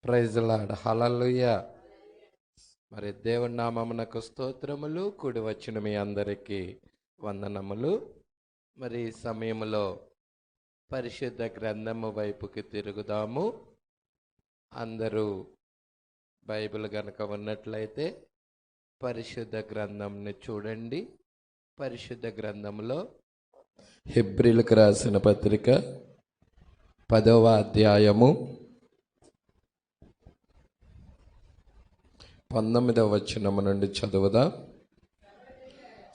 Praise lord, హల్లెలూయా. మరి దేవుని నామమునకు స్తోత్రములు. కూడి వచ్చిన మీ అందరికీ వందనములు. మరి ఈ సమయంలో పరిశుద్ధ గ్రంథము వైపుకి తిరుగుదాము. అందరూ బైబిల్ గనక ఉన్నట్లయితే పరిశుద్ధ గ్రంథంని చూడండి. పరిశుద్ధ గ్రంథంలో హెబ్రీలకు రాసిన పత్రిక 10వ అధ్యాయము 19వ వచనము నుండి చదువుదాం.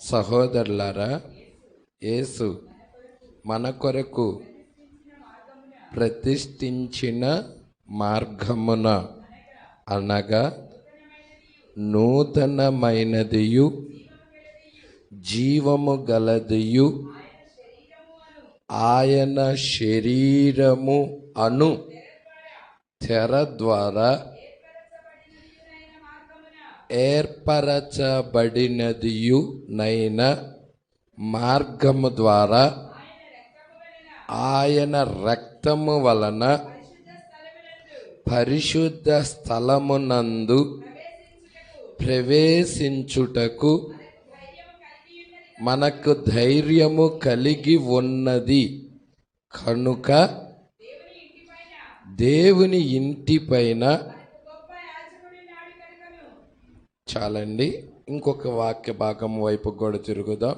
సహోదరులారా, యేసు మన కొరకు ప్రతిష్ఠించిన మార్గమున అనగా నూతనమైనదియు జీవము గలదియు ఆయన శరీరము అను తెర ద్వారా ఏర్పరచబడినదియు నైన మార్గము ద్వారా ఆయన రక్తము వలన పరిశుద్ధ స్థలమునందు ప్రవేశించుటకు మనకు ధైర్యము కలిగి ఉన్నది కనుక దేవుని ఇంటిపైన చాలండి. ఇంకొక వాక్య భాగం వైపు కూడా తిరుగుదాం.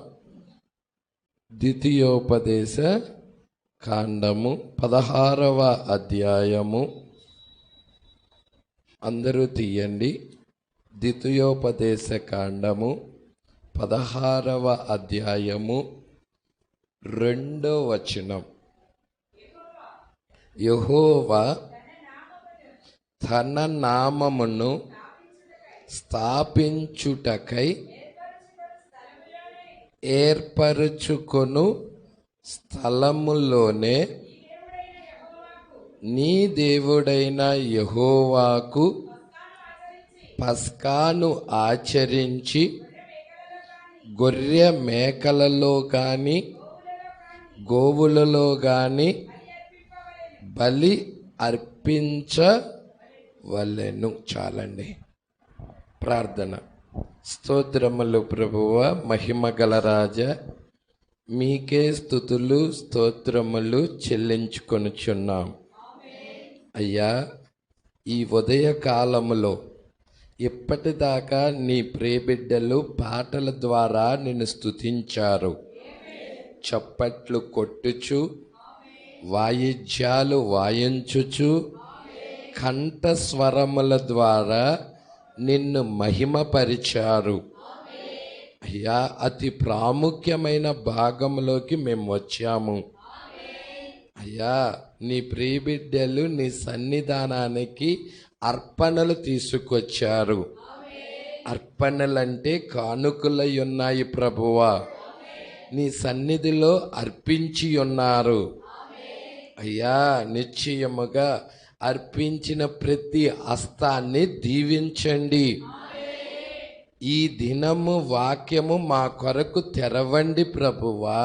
ద్వితీయోపదేశ కాండము 16వ అధ్యాయము, అందరూ తీయండి. ద్వితీయోపదేశ కాండము 16వ అధ్యాయము 2వ వచనం. యెహోవా తన నామమును స్థాపించుటకై ఏర్పరచుకొను స్థలములోనే నీ దేవుడైన యెహోవాకు పస్కాను ఆచరించి గొర్రె మేకలలో కానీ గోవులలో కానీ బలి అర్పించవలెను. చాలండి. ప్రార్థన. స్తోత్రములు ప్రభువ, మహిమగల రాజా, మీకే స్తుతులు స్తోత్రములు చెల్లించుకొనుచున్నాం. అయ్యా, ఈ ఉదయ కాలములో ఇప్పటిదాకా నీ ప్రియబిడ్డలు పాటల ద్వారా నిన్ను స్తుతించారు. చప్పట్లు కొట్టుచు, వాయిద్యాలు వాయించుచు, కంఠస్వరముల ద్వారా నిన్ను మహిమపరిచారు. అయ్యా, అతి ప్రాముఖ్యమైన భాగంలోకి మేము వచ్చాము. అయ్యా, నీ ప్రియబిడ్డలు నీ సన్నిధానానికి అర్పణలు తీసుకొచ్చారు. అర్పణలంటే కానుకలై ఉన్నాయి ప్రభువా. నీ సన్నిధిలో అర్పించి ఉన్నారు. అయ్యా, నిశ్చయముగా అర్పించిన ప్రతి హస్తాన్ని దీవించండి. ఈ దినము వాక్యము మా కొరకు తెరవండి ప్రభువా.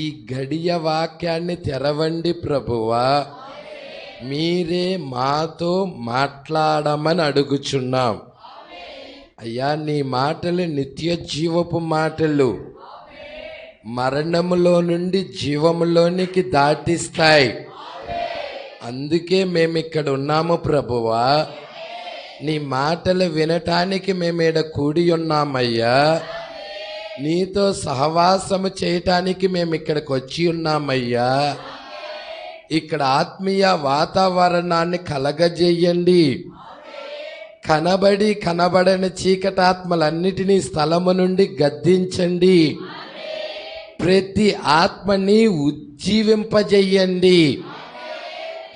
ఈ గడియ వాక్యాన్ని తెరవండి ప్రభువా. మీరే మాతో మాట్లాడమని అడుగుచున్నాం. అయ్యా, నీ మాటలు నిత్య జీవపు మాటలు, మరణములో నుండి జీవములోనికి దాటిస్తాయి. అందుకే మేము ఇక్కడ ఉన్నాము ప్రభువా. నీ మాటలు వినటానికి మేము ఈడ కూడి ఉన్నామయ్యా. నీతో సహవాసము చేయటానికి మేము ఇక్కడికి వచ్చి ఉన్నామయ్యా. ఇక్కడ ఆత్మీయ వాతావరణాన్ని కలగజేయండి. కనబడని చీకటాత్మలన్నిటినీ స్థలము నుండి గద్దించండి. ప్రతి ఆత్మని ఉజ్జీవింపజేయండి.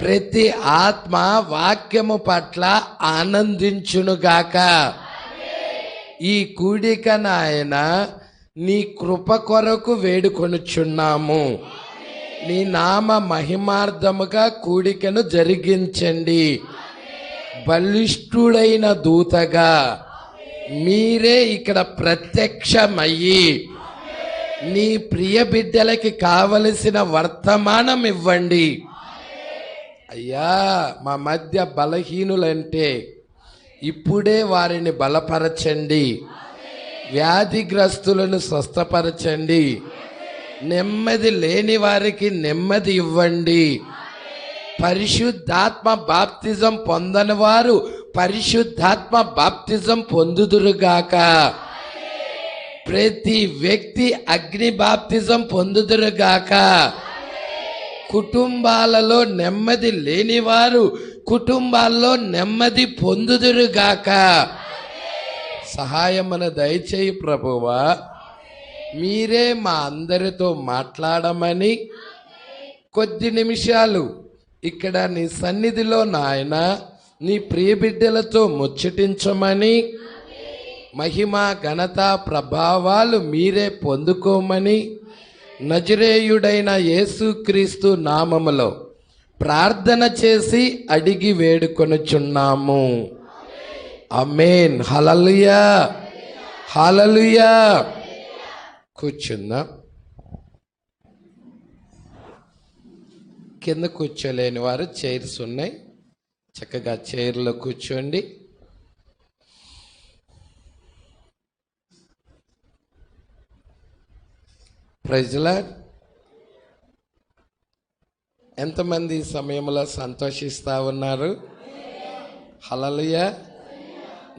ప్రతి ఆత్మ వాక్యము పట్ల ఆనందించునుగాక. ఈ కూడిక నాయన నీ కృప కొరకు వేడుకొనుచున్నాము. నీ నామ మహిమార్థముగా కూడికను జరిగించండి. బలిష్ఠుడైన దూతగా మీరే ఇక్కడ ప్రత్యక్షమయ్యి నీ ప్రియ బిడ్డలకి కావలసిన వర్తమానం ఇవ్వండి. అయ్యా మా మధ్య బలహీనులంటే ఇప్పుడే వారిని బలపరచండి, వ్యాధిగ్రస్తులను స్వస్థపరచండి, నెమ్మది లేని వారికి నెమ్మది ఇవ్వండి. పరిశుద్ధాత్మ బాప్తిజం పొందని వారు పరిశుద్ధాత్మ బాప్తిజం పొందుదురుగాక. ప్రతి వ్యక్తి అగ్ని బాప్తిజం పొందుదురుగాక. కుటుంబాలలో నెమ్మది లేని వారు కుటుంబాల్లో నెమ్మది పొందుదురుగాక. సహాయమున దయచేయి ప్రభువా. మీరే మా అందరితో మాట్లాడమని కొద్ది నిమిషాలు ఇక్కడ నీ సన్నిధిలో నాయన నీ ప్రియ బిడ్డలతో ముచ్చటించమని, మహిమ ఘనత ప్రభావాలు మీరే పొందుకోమని నజరేయుడైన యేసుక్రీస్తు నామములో ప్రార్థన చేసి అడిగి వేడుకొనుచున్నాము. ఆమేన్. హల్లెలూయా, హల్లెలూయా. కూర్చుందాం. కింద కూర్చోలేని వారు చైర్స్ ఉన్నాయి, చక్కగా చైర్లో కూర్చోండి. Praise Lord. ఎంతమంది ఈ సమయంలో సంతోషిస్తూ ఉన్నారు? హల్లెలూయా.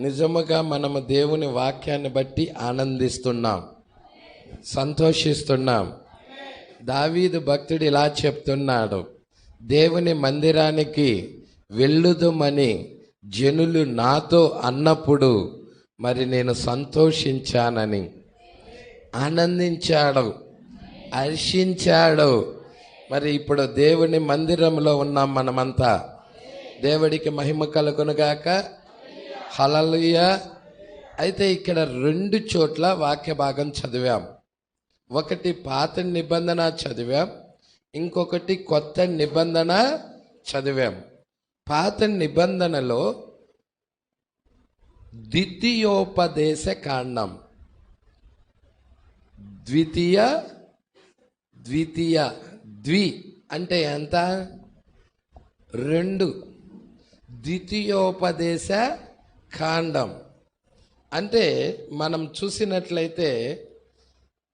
నిజముగా మనము దేవుని వాక్యాన్ని బట్టి ఆనందిస్తున్నాం, సంతోషిస్తున్నాం. దావీదు భక్తుడు ఇలా చెప్తున్నాడు, దేవుని మందిరానికి వెళ్ళుదుమని జనులు నాతో అన్నప్పుడు మరి నేను సంతోషించానని. ఆనందించాడు, హర్షించాడు. మరి ఇప్పుడు దేవుని మందిరంలో ఉన్నాం మనమంతా. దేవుడికి మహిమ కలుగునుగాక. హల్లెలూయా. అయితే ఇక్కడ 2 చోట్ల వాక్య భాగం చదివాం. ఒకటి పాత నిబంధన చదివాం, ఇంకొకటి కొత్త నిబంధన చదివాం. పాత నిబంధనలో ద్వితీయోపదేశ కాండం, ద్వితీయ ద్వి అంటే ఎంత? 2. ద్వితీయోపదేశ కాండం అంటే మనం చూసినట్లయితే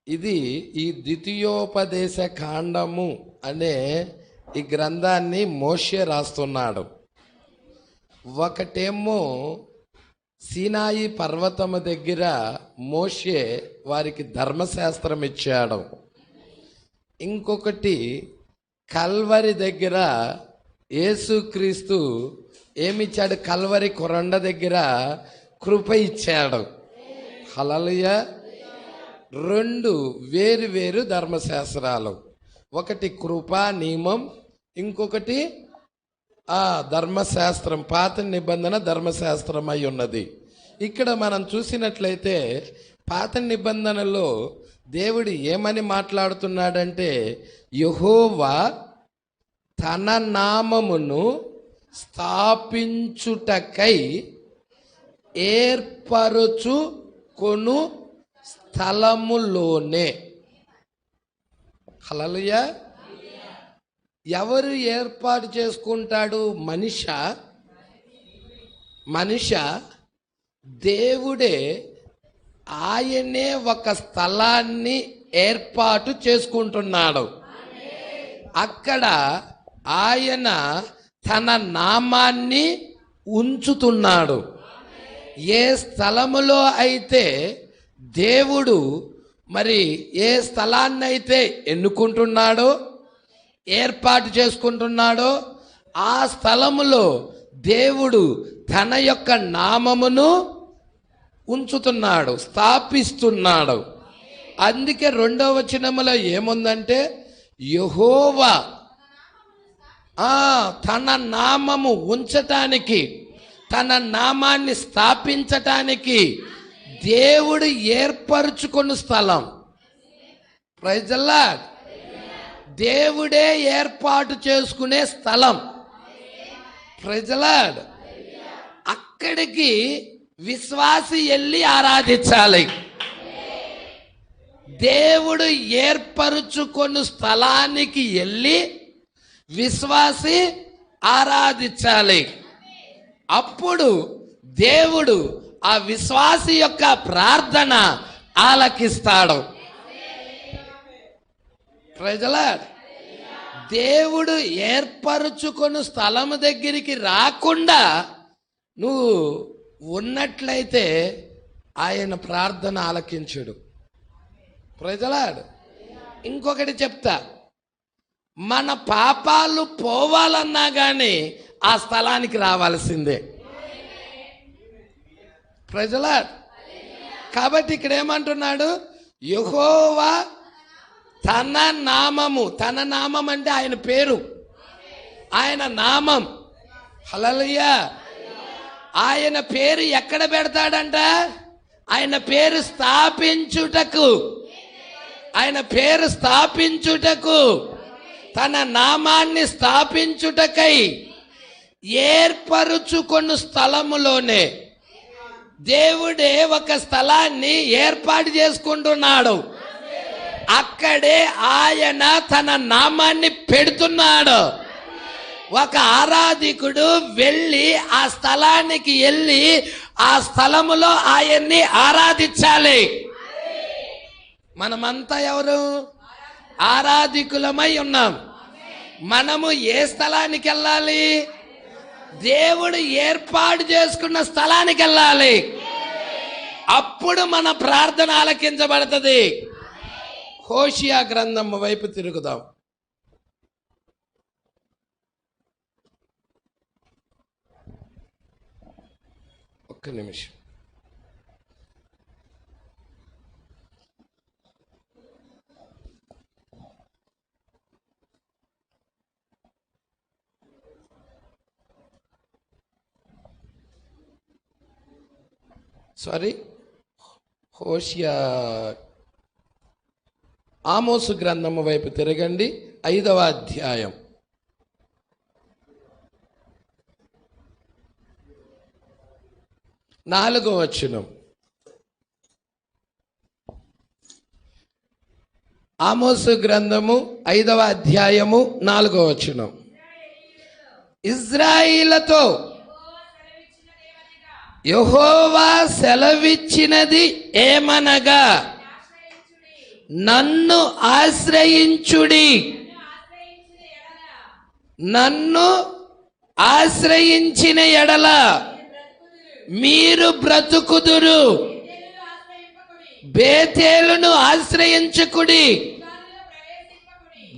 ఇది ఈ ద్వితీయోపదేశ కాండము అనే ఈ గ్రంథాన్ని మోషే రాస్తున్నాడు. ఒకటేమో సీనాయి పర్వతము దగ్గర మోషే వారికి ధర్మశాస్త్రం ఇచ్చాడు. ఇంకొకటి కల్వరి దగ్గర యేసుక్రీస్తు ఏమిచ్చాడు? కల్వరి కొరండ దగ్గర కృప ఇచ్చాడు. హల్లెలూయా. 2 వేరు వేరు ధర్మశాస్త్రాలు. ఒకటి కృపా నియమం, ఇంకొకటి ధర్మశాస్త్రం. పాత నిబంధన ధర్మశాస్త్రం అయి ఉన్నది. ఇక్కడ మనం చూసినట్లయితే పాత నిబంధనలో దేవుడు ఏమని మాట్లాడుతున్నాడంటే, యెహోవా తన నామమును స్థాపించుటకై ఏర్పరచుకొను స్థలములోనే. హల్లెలూయా. ఎవరు ఏర్పాటు చేసుకుంటాడు? మనిష దేవుడే ఆయనే ఒక స్థలాన్ని ఏర్పాటు చేసుకుంటున్నాడు. అక్కడ ఆయన తన నామాన్ని ఉంచుతున్నాడు. ఏ స్థలములో అయితే దేవుడు మరి ఏ స్థలాన్ని అయితే ఎన్నుకుంటున్నాడో, ఏర్పాటు చేసుకుంటున్నాడో, ఆ స్థలములో దేవుడు తన యొక్క నామమును ఉంచుతున్నాడు, స్థాపిస్తున్నాడు. అందుకే 2వ వచనములో ఏముందంటే, యెహోవా తన నామము ఉంచటానికి, తన నామాన్ని స్థాపించటానికి దేవుడు ఏర్పరచుకున్న స్థలం. Praise the Lord. దేవుడే ఏర్పాటు చేసుకునే స్థలం. Praise the Lord. అక్కడికి విశ్వాసి వెళ్ళి ఆరాధించాలి. దేవుడు ఏర్పరచుకున్న స్థలానికి వెళ్ళి విశ్వాసి ఆరాధించాలి. అప్పుడు దేవుడు ఆ విశ్వాసి యొక్క ప్రార్థన ఆలకిస్తాడు. ప్రజలా, దేవుడు ఏర్పరుచుకొని స్థలము దగ్గరికి రాకుండా నువ్వు ఉన్నట్లయితే ఆయన ప్రార్థన ఆలకించుడు. ప్రజలాడు, ఇంకొకటి చెప్తా, మన పాపాలు పోవాలన్నా కానీ ఆ స్థలానికి రావాల్సిందే. ప్రజలాడు, కాబట్టి ఇక్కడ ఏమంటున్నాడు, యెహోవా తన నామం అంటే ఆయన పేరు, ఆయన నామం. హల్లెలూయా. ఆయన పేరు ఎక్కడ పెడతాడంట? ఆయన పేరు స్థాపించుటకు తన నామాన్ని స్థాపించుటకై ఏర్పరుచుకొను స్థలములోనే దేవుడే ఒక స్థలాన్ని ఏర్పాటు చేసుకుంటున్నాడు. అక్కడే ఆయన తన నామాన్ని పెడుతున్నాడు. ఒక ఆరాధికుడు వెళ్ళి ఆ స్థలానికి వెళ్ళి ఆ స్థలములో ఆయన్ని ఆరాధించాలి. మనమంతా ఎవరు? ఆరాధికులమై ఉన్నాం. మనము ఏ స్థలానికి వెళ్ళాలి? దేవుడు ఏర్పాటు చేసుకున్న స్థలానికి వెళ్ళాలి. అప్పుడు మన ప్రార్థన ఆలకించబడుతుంది. హోషియా గ్రంథం వైపు తిరుగుదాం. ఒక్క నిమిషం. హోషియా ఆమోసు గ్రంథము వైపు తిరగండి. 5వ అధ్యాయం 4వ వచనం. ఆమోసు గ్రంథము 5వ అధ్యాయము 4వ వచనం. ఇశ్రాయేలుతో యెహోవా సెలవిచ్చినది ఏమనగా, నన్ను ఆశ్రయించుడి. నన్ను ఆశ్రయించిన ఎడల మీరు బ్రతుకుదురు. బేతేలును ఆశ్రయించుకుడి,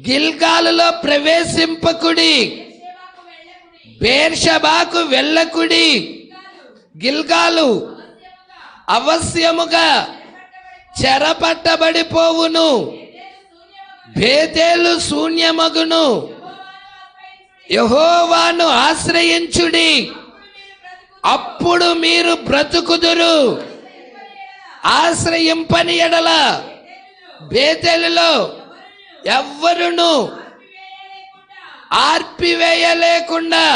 గిల్గాలులో ప్రవేశింపకుడి, బేర్షబాకు వెళ్ళకుడి. గిల్గాలు అవశ్యముగా చెరపట్టబడిపోవును, బేతేలు శూన్యమగును. యెహోవాను ఆశ్రయించుడి, అప్పుడు మీరు బ్రతుకుదురు. ఆశ్రయింపని ఎడల బేతేలులో ఎవ్వరును ఆర్పివేయలేకుండా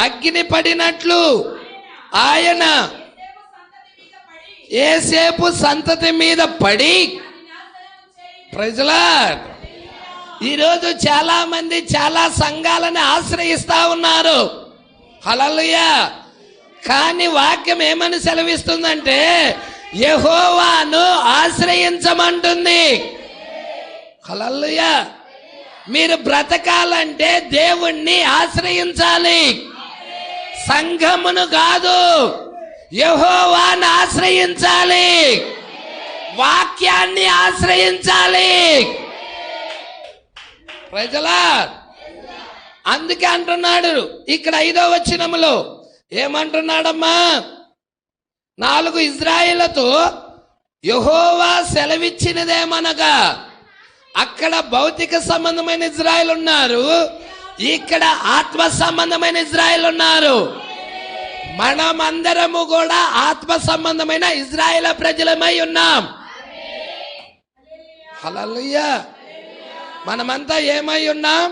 అగ్ని పడినట్లు ఆయన యోసేపు సంతతి మీద పడి. ప్రజలా, ఈరోజు చాలా మంది చాలా సంఘాలను ఆశ్రయిస్తా ఉన్నారు. హల్లెలూయా. కానీ వాక్యం ఏమని సెలవిస్తుందంటే యెహోవాను ఆశ్రయించమంటుంది. హల్లెలూయా. మీరు బ్రతకాలంటే దేవుణ్ణి ఆశ్రయించాలి, సంఘమును కాదు. యెహోవాను ఆశ్రయించాలి, వాక్యాన్ని ఆశ్రయించాలి. ప్రజలా, అందుకే అంటున్నాడు ఇక్కడ 5వ వచనములో ఏమంటున్నాడమ్మా, 4 ఇశ్రాయేలుతో యెహోవా సెలవిచ్చినదేమనగా, అక్కడ భౌతిక సంబంధమైన ఇజ్రాయెల్ ఉన్నారు, ఇక్కడ ఆత్మ సంబంధమైన ఇజ్రాయెల్ ఉన్నారు. మనమందరము కూడా ఆత్మ సంబంధమైన ఇజ్రాయేల్ ప్రజలమై ఉన్నాం. హల్లెలూయా. మనమంతా ఏమై ఉన్నాం?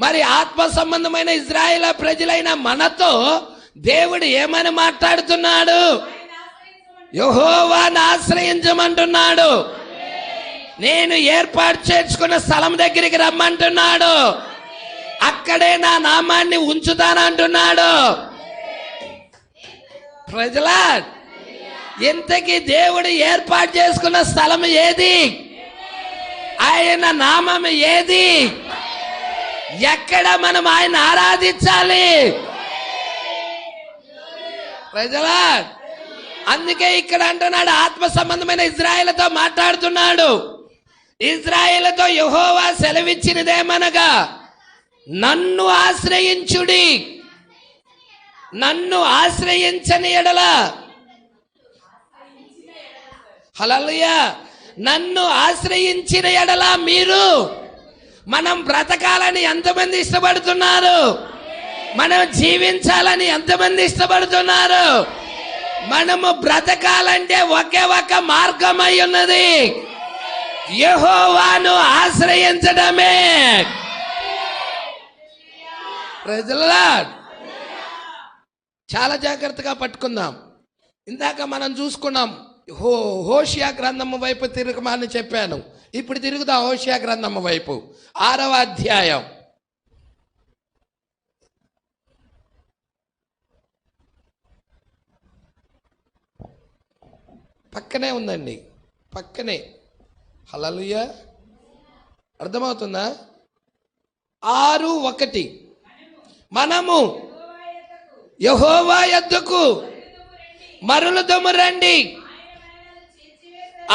మరి ఆత్మ సంబంధమైన ఇజ్రాయేల్ ప్రజలైన మనతో దేవుడు ఏమని మాట్లాడుతున్నాడు? యెహోవాను ఆశ్రయించమంటున్నాడు. నేను ఏర్పాటు చేసుకున్న స్థలం దగ్గరికి రమ్మంటున్నాడు. అక్కడే నా నామాన్ని ఉంచుతానంటున్నాడు. ప్రజలా, ఇంతకీ దేవుడు ఏర్పాటు చేసుకున్న స్థలం ఏది? ఆయన నామం ఏది? ఎక్కడ మనం ఆయన ఆరాధించాలి? ప్రజలా, అందుకే ఇక్కడ అంటున్నాడు, ఆత్మ సంబంధమైన ఇజ్రాయేలుతో మాట్లాడుతున్నాడు. ఇజ్రాయేలుతో యెహోవా సెలవిచ్చినదేమనగా, నన్ను ఆశ్రయించుడి, నన్ను ఆశ్రయించని ఎడల, హల్లెలూయా, నన్ను ఆశ్రయించిన ఎడల మీరు, మనం బ్రతకాలని ఎంతమంది ఇష్టపడుతున్నారు? మనం జీవించాలని ఎంతమంది ఇష్టపడుతున్నారు? మనము బ్రతకాలంటే ఒకే ఒక మార్గం అయి ఉన్నది, యెహోవాను ఆశ్రయించడమే. ప్రజలా, చాలా జాగ్రత్తగా పట్టుకుందాం. ఇందాక మనం చూసుకున్నాం, హోషియా గ్రంథము వైపు తిరగమని చెప్పాను. ఇప్పుడు తిరుగుదాం హోషియా గ్రంథము వైపు, 6వ అధ్యాయం. పక్కనే ఉందండి, పక్కనే. హల్లెలూయా, అర్థమవుతుందా? 6:1, మనము యెహోవా యొద్దకు మరలుదము రండి,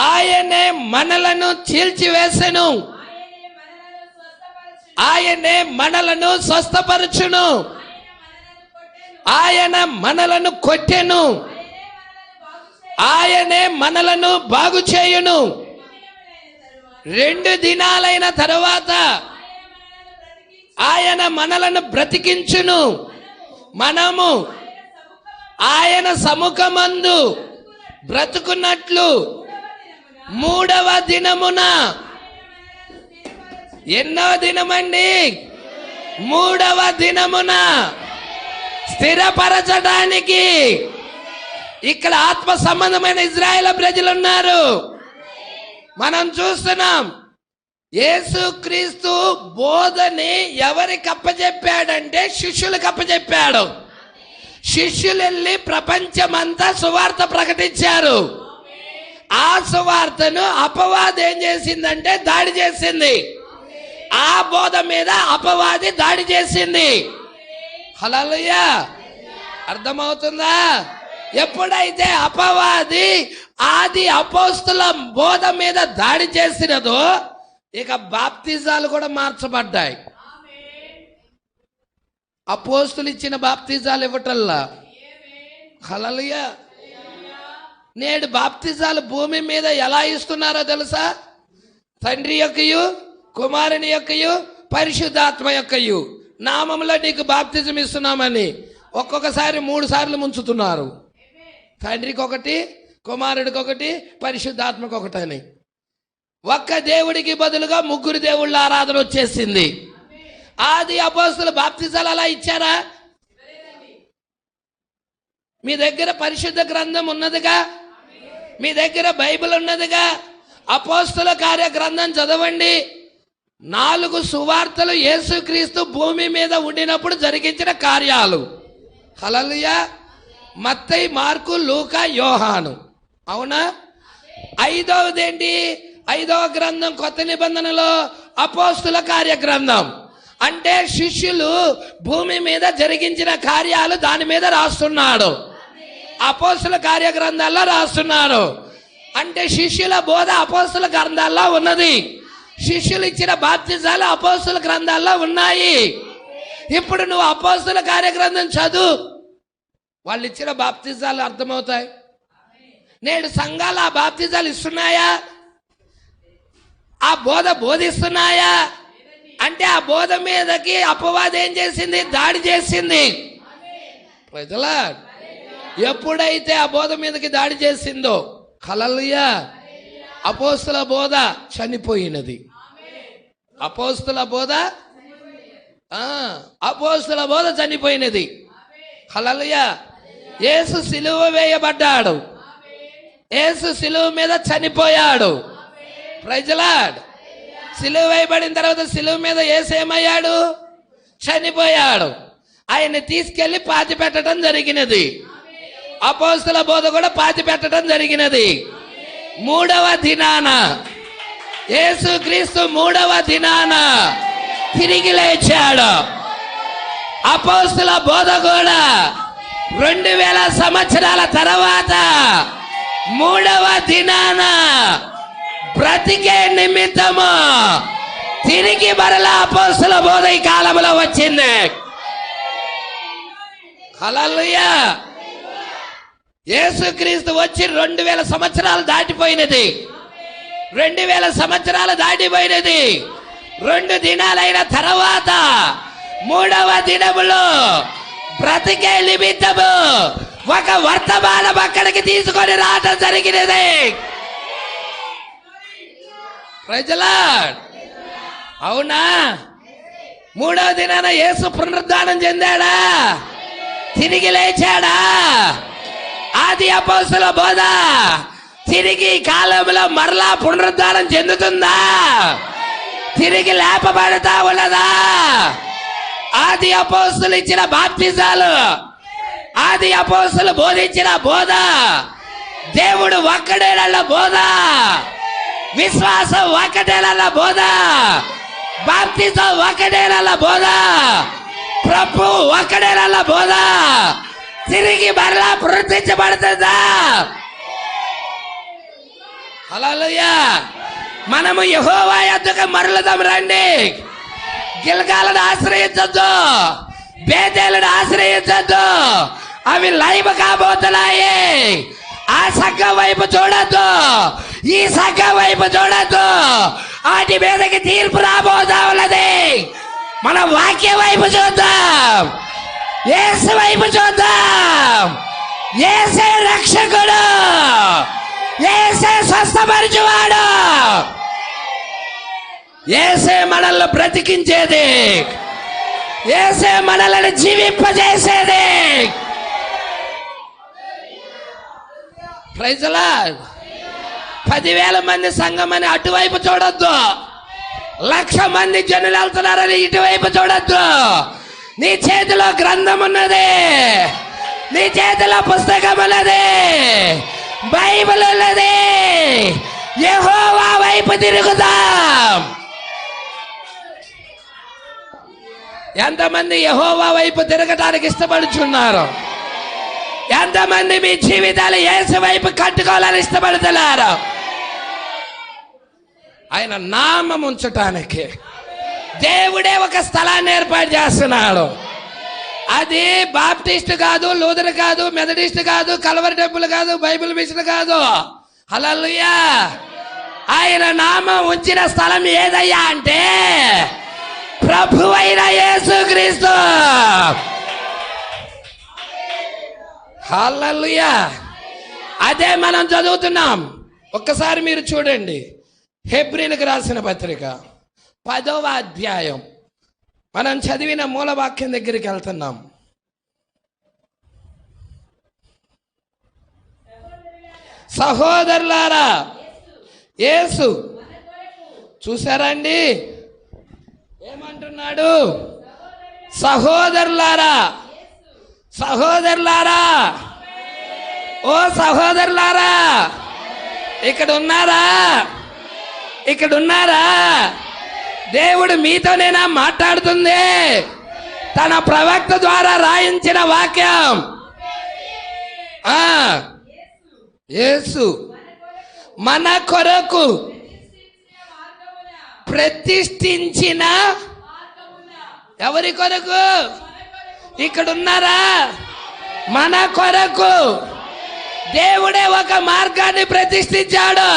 ఆయనే మనలను చీల్చివేసెను, ఆయనే మనలను స్వస్థపరచును, ఆయన మనలను కొట్టెను, ఆయనే మనలను బాగు చేయును. 2 దినాలైన తరువాత ఆయన మనలను బ్రతికించును. మనము ఆయన సముఖమందు బ్రతుకున్నట్లు 3వ దినమున, ఎన్నో దినమండి? 3వ దినమున స్థిరపరచడానికి ఇక్కడ ఆత్మ సంబంధమైన ఇజ్రాయేల్ ప్రజలు ఉన్నారు. మనం చూస్తున్నాం, యేసుక్రీస్తు బోధని ఎవరికి అప్పచెప్పాడంటే శిష్యులకు అప్పచెప్పాడు. శిష్యులు వెళ్ళి ప్రపంచమంతా సువార్త ప్రకటించారు. ఆ సువార్తను అపవాది ఏం చేసిందంటే దాడి చేసింది. ఆ బోధ మీద అపవాది దాడి చేసింది. హల్లెలూయా, అర్థమవుతుందా? ఎప్పుడైతే అపవాది ఆది అపోస్తుల బోధ మీద దాడి చేసినదో, ఇక బాప్తిజాలు కూడా మార్చబడ్డాయి. అపోస్తులు ఇచ్చిన బాప్తిజాలు ఇవ్వటల్లా. హల్లెలూయా, నేడు బాప్తిజాలు భూమి మీద ఎలా ఇస్తున్నారో తెలుసా? తండ్రి యొక్కయు, కుమారుని యొక్కయు, పరిశుద్ధాత్మ యొక్కయు నామములో నీకు బాప్తిజం ఇస్తున్నామని ఒక్కొక్కసారి 3 సార్లు ముంచుతున్నారు. తండ్రికి ఒకటి, కుమారుడికి ఒకటి, పరిశుద్ధాత్మకు ఒకటి అని. ఒక్క దేవుడికి బదులుగా 3 దేవుళ్ళ ఆరాధన వచ్చేసింది. ఆది అపోస్తుల బాప్తిజాలు అలా ఇచ్చారా? మీ దగ్గర పరిశుద్ధ గ్రంథం ఉన్నదిగా, మీ దగ్గర బైబిల్ ఉన్నదిగా. అపోస్తుల కార్య గ్రంథం చదవండి. 4 సువార్తలు యేసుక్రీస్తు భూమి మీద ఉండినప్పుడు జరిగించిన కార్యాలు. హల్లెలూయా, మత్తయి, మార్కు, లూకా, యోహాను. అవునా? 5వది ఏంటి? 5వ గ్రంథం కొత్త నిబంధనలో అపోస్తుల కార్య గ్రంథం. అంటే శిష్యులు భూమి మీద జరిగించిన కార్యాలు దాని మీద రాస్తున్నాడు. అపోస్తుల కార్య గ్రంథాల్లో రాస్తున్నారు. అంటే శిష్యుల బోధ అపోస్తుల గ్రంథాల్లో ఉన్నది. శిష్యులు ఇచ్చిన బాప్తిజాలు అపోస్తుల గ్రంథాల్లో ఉన్నాయి. ఇప్పుడు నువ్వు అపోస్తుల కార్య గ్రంథం చదువు, వాళ్ళు ఇచ్చిన బాప్తిజాలు అర్థమవుతాయి. నేడు సంఘాలు ఆ బాప్తిజాలు ఇస్తున్నాయా? ఆ బోధ బోధిస్తున్నాయా? అంటే ఆ బోధ మీదకి అపవాది ఏం చేసింది? దాడి చేసింది. ప్రజలా, ఎప్పుడైతే ఆ బోధ మీదకి దాడి చేసిందో, హల్లెలూయా, అపోస్తుల బోధ చనిపోయినది. అపోస్తుల బోధ అపోస్తుల బోధ చనిపోయినది. హల్లెలూయా, యేసు సిలువ వేయబడ్డాడు. యేసు సిలువ మీద చనిపోయాడు. Praise the Lord. సిలువ వేయబడిన తర్వాత సిలువ మీద యేసు ఏమయ్యాడు? చనిపోయాడు. ఆయన్ని తీసుకెళ్లి పాతి పెట్టడం జరిగినది. అపోస్తల బోధ కూడా పాతి పెట్టడం జరిగినది. 3వ దినాన యేసుక్రీస్తు 3వ దినాన తిరిగి లేచాడు. అపోస్తల బోధ కూడా 2000 సంవత్సరాల తర్వాత 3వ దినాన బ్రతికే నిమిత్తము తిరిగి మరలా అపోస్తల బోధ ఈ కాలంలో వచ్చింది. హల్లెలూయా. యేసుక్రీస్తు వచ్చి 2000 సంవత్సరాలు దాటిపోయినది. 2000 సంవత్సరాలు దాటిపోయినది. 2 దినాలైన తర్వాత 3వ దినములో బ్రతికే నిమిత్తము ఒక వర్తమానం అక్కడికి తీసుకొని రావడం జరిగినది. ప్రజలా అవునా? 3వ దినాన యేసు పునరుద్ధానం చెందాడా? తిరిగి లేచాడా? ఆది అపోస్తల బోధ తిరిగి కాలంలో మరలా పునరుద్ధానం చెందుతుందా? తిరిగి లేపబడతా ఉన్నదా? ఆది అపోస్తలు ఇచ్చిన బాప్తిజాలు, ఆది అపోస్తలు బోధించిన బోధ, దేవుడు ఒక్కడేనన్న బోధ, విశ్వాసం ఒక్కటేనన్న బోధ, బాప్తిజం ఒక్కటేనన్న బోధ, ప్రభు ఒక్కడేనన్న బోధ తిరిగి మరలా పునరుద్ధరించబడుతుందా? హల్లెలూయా. మనము యెహోవా యొద్దకు మరలుదాం రండి. గిల్గాలను ఆశ్రయించొద్దు, బేతేలను ఆశ్రయించొద్దు. అవి లైవ్ కాబోతున్నాయి. ఆ సంఘం వైపు చూడొద్దు, ఈ సంఘం వైపు చూడొద్దు. వాటి మీదకి తీర్పు రాబోతా ఉన్నది. మన వాక్య వైపు చూద్దాం, యేసు వైపు చూద్దాం. యేసే రక్షకుడు, యేసే స్వస్థపరచువాడు, యేసే మనల్ని బ్రతికించేది, యేసే మనల్ని జీవింపజేసేది. Praise the lord. 10,000 మంది సంఘం అని అటువైపు చూడొద్దు, 1,00,000 మంది జనులు వెళ్తున్నారని ఇటువైపు చూడొద్దు. నీ చేతిలో గ్రంథం ఉన్నది, నీ చేతిలో పుస్తకం ఉన్నది, బైబిల్ ఉన్నది. యెహోవా వైపు తిరుగుదాం. ఎంతమంది యెహోవా వైపు తిరగటానికి ఇష్టపడుచున్నారు? ఎంతమంది మీ జీవితాలు యేసు వైపు కట్టుకోవాలని ఇష్టపడుతున్నారు? ఆయన నామం ఉంచటానికి దేవుడే ఒక స్థలాన్ని ఏర్పాటు చేస్తున్నాడు. అది బాప్టిస్ట్ కాదు, లూథర్ కాదు, మెథడిస్ట్ కాదు, కల్వరి టెంపుల్ కాదు, బైబిల్ మిషన్ కాదు. హల్లెలూయా. ఆయన నామం ఉంచిన స్థలం ఏదయ్యా అంటే ప్రభువైన యేసుక్రీస్తు. హల్లెలూయా. అదే మనం చదువుతున్నాం. ఒక్కసారి మీరు చూడండి, హెబ్రీలకు రాసిన పత్రిక 10వ అధ్యాయం. మనం చదివిన మూల వాక్యం దగ్గరికి వెళ్తున్నాం. సహోదరులారా, యేసు చూసారా అండి ఏమంటున్నాడు? సహోదరులారా, సహోదరులారా, ఓ సహోదరులారా, ఇక్కడ ఉన్నారా? ఇక్కడ ఉన్నారా? దేవుడు మీతోనేనా మాట్లాడుతుంది? తన ప్రవక్త ద్వారా రాయించిన వాక్యం. యేసు మన కొరకు ప్రతిష్ఠించిన, ఎవరి కొరకు? ఇక్కడ ఉన్నారా? మన కొరకు దేవుడే ఒక మార్గాన్ని ప్రతిష్ఠించాడు.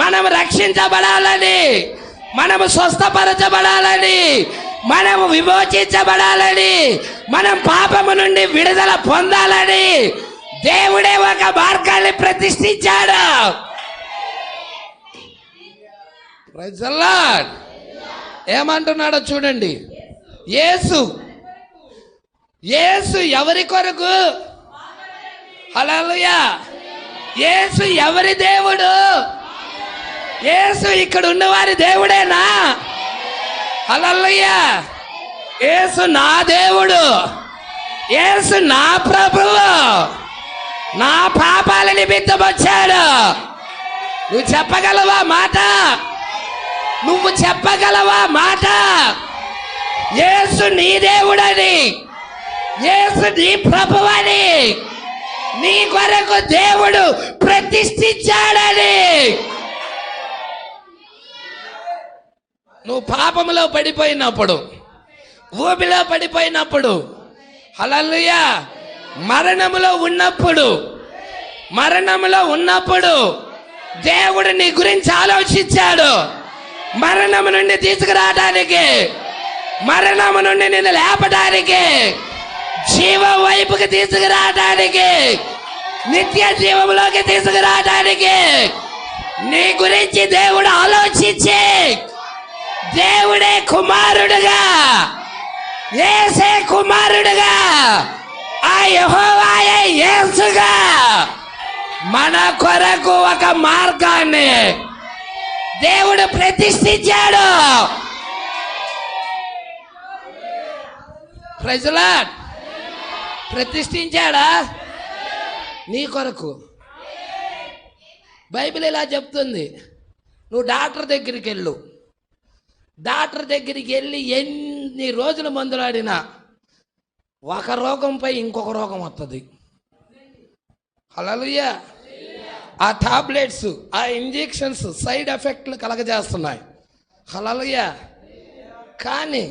మనం రక్షించబడాలని, మనము స్వస్థపరచబడాలని, మనము విమోచించబడాలని, మనం పాపము నుండి విడుదల పొందాలని దేవుడే ఒక మార్గాన్ని ప్రతిష్ఠించాడు. Praise the Lord. ఏమంటున్నాడో చూడండి. యేసు, యేసు ఎవరి కొరకు? హల్లెలూయా. యేసు ఎవరి దేవుడు? యేసు ఇక్కడ ఉన్నవారి దేవుడేనా? హల్లెలూయా. యేసు నా దేవుడు, యేసు నా ప్రభువు, నా పాపాల నిమిత్తం వచ్చాడు. నువ్వు చెప్పగలవా మాట? నువ్వు చెప్పగలవా మాట? యేసు నీ దేవుడని, యేసు నీ ప్రభువని, నీ కొరకు దేవుడు ప్రతిష్ఠించాడని. నువ్వు పాపములో పడిపోయినప్పుడు, ఊబిలో పడిపోయినప్పుడు, హల్లెలూయా, మరణములో ఉన్నప్పుడు దేవుడు నీ గురించి ఆలోచించాడు. మరణము నుండి తీసుకురావడానికి, మరణము నుండి నిన్ను లేపడానికి, జీవం వైపుకి తీసుకురావడానికి, నిత్య జీవంలోకి తీసుకురావడానికి నీ గురించి దేవుడు ఆలోచించి దేవుడే కుమారుడుగా, యేసే కుమారుడుగా, ఆ యెహోవాయే యేసుగా మన కొరకు ఒక మార్గాన్ని దేవుడు ప్రతిష్ఠించాడు. Praise the Lord. ప్రతిష్ఠించాడా నీ కొరకు? బైబిల్ ఇలా చెప్తుంది. నువ్వు డాక్టర్ దగ్గరికి వెళ్ళు, డాక్టర్ దగ్గరికి వెళ్ళి ఎన్ని రోజులు మందులాడినా ఒక రోగంపై ఇంకొక రోగం వస్తుంది. హల్లెలూయా. ఆ టాబ్లెట్స్, ఆ ఇంజెక్షన్స్ సైడ్ ఎఫెక్ట్లు కలగజేస్తున్నాయి. హల్లెలూయా. కానీ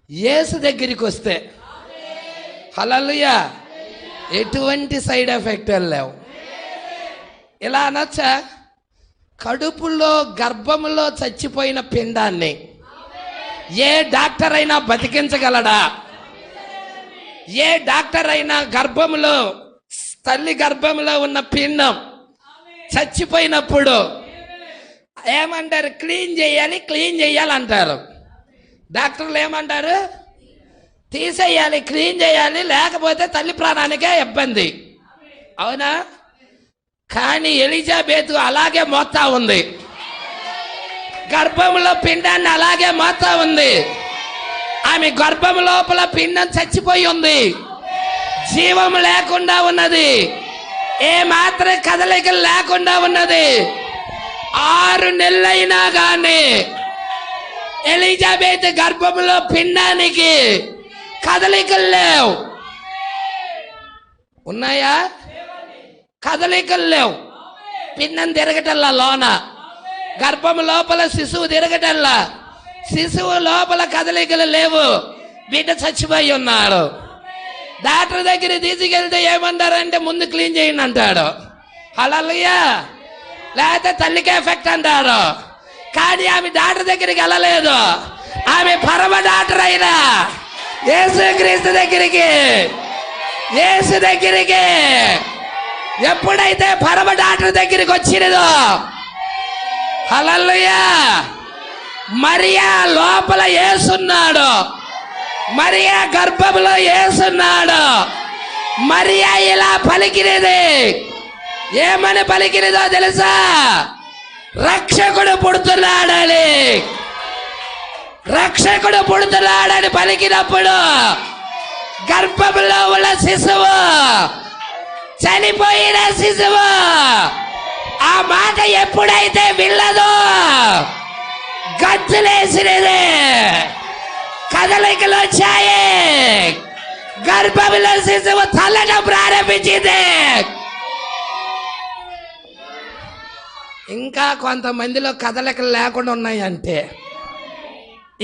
యేసు దగ్గరికి వస్తే, హల్లెలూయా, ఎటువంటి సైడ్ ఎఫెక్ట్ లేవు. ఇలా అనొచ్చా? కడుపులో గర్భములో చచ్చిపోయిన పిండాన్ని ఏ డాక్టర్ అయినా బతికించగలడా? ఏ డాక్టర్ అయినా గర్భములో, తల్లి గర్భంలో ఉన్న పిండం చచ్చిపోయినప్పుడు ఏమంటారు? క్లీన్ చేయాలి అంటారు. డాక్టర్లు ఏమంటారు? తీసేయాలి, క్లీన్ చేయాలి, లేకపోతే తల్లి ప్రాణానికే ఇబ్బంది. అవునా? కానీ ఎలిజబెత్ అలాగే మోస్తా ఉంది, గర్భంలో పిండాన్ని అలాగే మోస్తా ఉంది. ఆమె గర్భం లోపల పిండం చచ్చిపోయి ఉంది, జీవం లేకుండా ఉన్నది, ఏ మాత్రం కదలికలు లేకుండా ఉన్నది. 6 నెలలైనా కానీ ఎలిజబెత్ గర్భంలో పిండానికి కదలికలు లేవు. ఉన్నాయా? కదలికలు లేవు. పిండం తిరగటల్లా, లోన గర్భం లోపల శిశువు తిరగటల్లా, శిశువు లోపల కదలికలు లేవు, బిడ్డ చచ్చిపోయి ఉన్నాడు. డాక్టర్ దగ్గర తీసుకెళ్తే ఏమంటారంటే ముందు క్లీన్ చేయండి అంటాడు. హల్లెలూయా. లేకపోతే తల్లికి ఎఫెక్ట్ అంటారు. కానీ ఆమె డాక్టర్ దగ్గరికి వెళ్ళలేదు. ఆమె పరమ డాక్టర్ అయినా యేసుక్రీస్తు దగ్గరికి, యేసు దగ్గరికి ఎప్పుడైతే పరమ డాక్టర్ దగ్గరికి వచ్చినదో, హల్లెలూయా, మరియా లోపల యేసున్నాడు, మరియా గర్భంలో యేసున్నాడు. మరియా ఇలా పలికినది. ఏమని పలికినదో తెలుసా? రక్షకుడు పుడుతున్నాడని. రక్షకుడు పుడుతున్నాడని పలికినప్పుడు గర్భంలో ఉన్న శిశువు, చనిపోయిన శిశువు ఆ మాట ఎప్పుడైతే విన్నదో గంతులేసినది, కదలికలు వచ్చాయి, గర్భంలో శిశువు తల్లడం ప్రారంభించింది. ఇంకా కొంతమందిలో కదలికలు లేకుండా ఉన్నాయంటే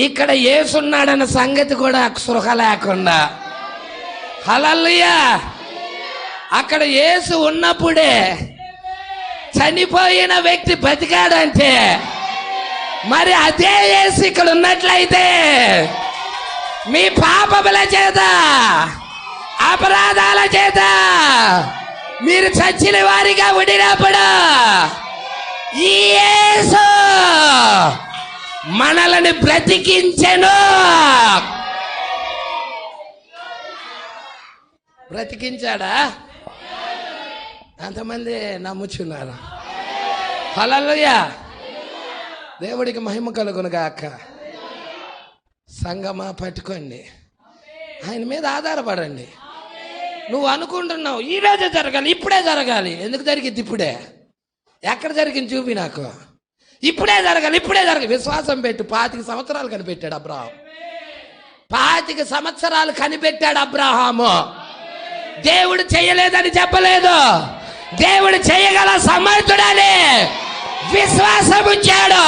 ఇక్కడ యేసున్నాడన్న సంగతి కూడా స్పృహ లేకుండా. హల్లెలూయా. అక్కడ యేసు ఉన్నప్పుడే చనిపోయిన వ్యక్తి బతికాడంటే మరి అదే యేసు ఇక్కడ ఉన్నట్లయితే మీ పాపముల చేత, అపరాధాల చేత మీరు చచ్చిన వారిగా ఉండినప్పుడు ఈ యేసు మనల్ని బ్రతికించెను. బ్రతికించాడా? ఎంతమంది నమ్ముచున్నారు? హల్లెలూయా. దేవుడికి మహిమ కలుగును గాక. సంగమా పట్టుకోండి, ఆయన మీద ఆధారపడండి. నువ్వు అనుకుంటున్నావు ఈరోజే జరగాలి, ఇప్పుడే జరగాలి. ఎందుకు జరిగింది ఇప్పుడే? ఎక్కడ జరిగింది చూపి నాకు. ఇప్పుడే జరగాలి, ఇప్పుడే జరగాలి. విశ్వాసం పెట్టు. 25 సంవత్సరాలు కనిపెట్టాడు అబ్రహాం. 25 సంవత్సరాలు కనిపెట్టాడు అబ్రహాము. దేవుడు చేయలేదని చెప్పలేదు, దేవుడు చేయగల సమర్థుడని విశ్వాసం ఉంచాడు.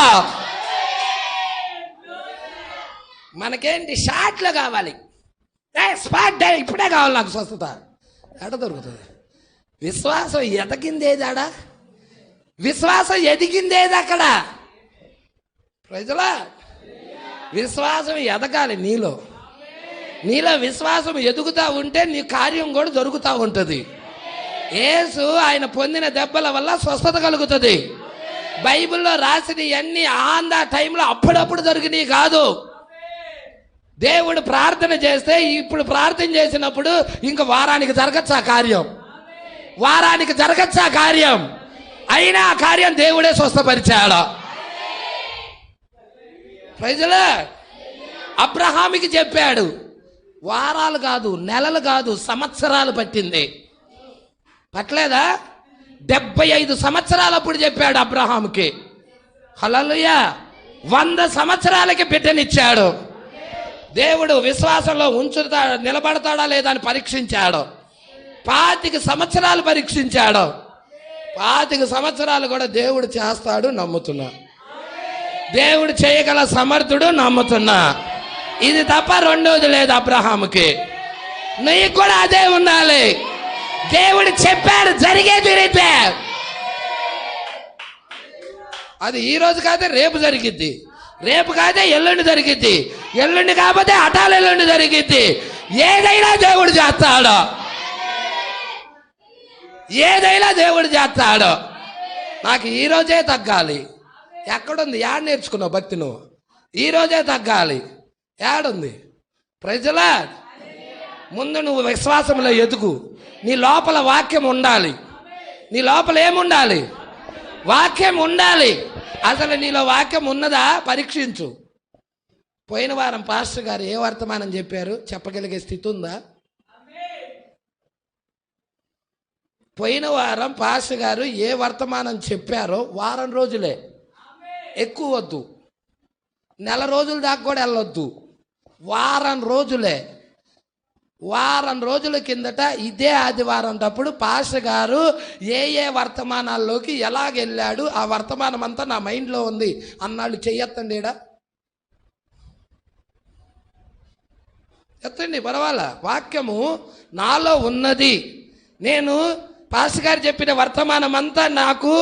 మనకేంటి షాట్లు కావాలి, స్పాట్ డే, ఇప్పుడే కావాలి నాకు స్వస్థత. ఎట దొరుకుతుంది? విశ్వాసం ఎదగిందేదాడా? విశ్వాసం ఎదిగిందేది అక్కడ. ప్రజలా, విశ్వాసం ఎదగాలి నీలో. నీలో విశ్వాసం ఎదుగుతూ ఉంటే నీ కార్యం కూడా దొరుకుతూ ఉంటుంది. యేసు ఆయన పొందిన దెబ్బల వల్ల స్వస్థత కలుగుతుంది. బైబిల్లో రాసినవన్నీ ఆన్ ద టైంలో అప్పుడప్పుడు జరిగినవి కాదు. దేవుడు ప్రార్థన చేస్తే ఇప్పుడు ప్రార్థన చేసినప్పుడు ఇంకా వారానికి జరగచ్చా కార్యం, వారానికి జరగచ్చా కార్యం. అయినా ఆ కార్యం దేవుడే స్వస్థపరిచాడు. ప్రజలు అబ్రహాముకి చెప్పాడు. వారాలు కాదు, నెలలు కాదు, సంవత్సరాలు పట్టింది. పట్టలేదా? 75 సంవత్సరాలు అప్పుడు చెప్పాడు అబ్రహాముకి. హల్లెలూయా. 100 సంవత్సరాలకి బిడ్డనిచ్చాడు. దేవుడు విశ్వాసంలో నిలబడతాడా లేదా అని పరీక్షించాడు. 25 సంవత్సరాలు పరీక్షించాడు. 25 సంవత్సరాలు కూడా దేవుడు చేస్తాడు నమ్ముతున్నా. దేవుడు చేయగల సమర్థుడు నమ్ముతున్నా. ఇది తప్ప రెండోది లేదు అబ్రహాముకి. నీకు కూడా అదే ఉండాలి. దేవుడు చెప్పాడు, జరిగే తీరితే. అది ఈ రోజు కాదే రేపు జరిగిద్ది, రేపు కాదే ఎల్లుండి జరిగిద్ది, ఎల్లుండి కాకపోతే అటాల ఎల్లుండి జరిగిద్ది. ఏదైనా దేవుడు చేస్తాడు, ఏదైనా దేవుడు చేస్తాడు. నాకు ఈ రోజే తగ్గాలి. ఎక్కడుంది? యాడ నేర్చుకున్నావు భక్తి నువ్వు? ఈ రోజే తగ్గాలి. ఏడుంది? ప్రజలా, ముందు నువ్వు విశ్వాసంలో ఎదుగు. నీ లోపల వాక్యం ఉండాలి. నీ లోపల ఏముండాలి? వాక్యం ఉండాలి. అసలు నీలో వాక్యం ఉన్నదా పరీక్షించు. పోయిన వారం పాస్టర్ గారు ఏ వర్తమానం చెప్పారు చెప్పగలిగే స్థితి ఉందా? పోయిన వారం పాస్టర్ గారు ఏ వర్తమానం చెప్పారో వారం రోజులే, ఎక్కువ వద్దు, నెల రోజుల దాకా కూడా వెళ్ళొద్దు, వారం రోజులే. వారం రోజుల కిందట ఇదే ఆదివారం అప్పుడు పాస్టర్ గారు ఏ వర్తమానాల్లోకి ఎలాగెళ్ళాడు ఆ వర్తమానం అంతా నా మైండ్లో ఉంది అన్నాళ్ళు. చెయ్యొత్తండి, ఈడ ఎత్తండి, పర్వాలా. వాక్యము నాలో ఉన్నది. నేను పాస్టర్ గారు చెప్పిన వర్తమానం అంతా నాకు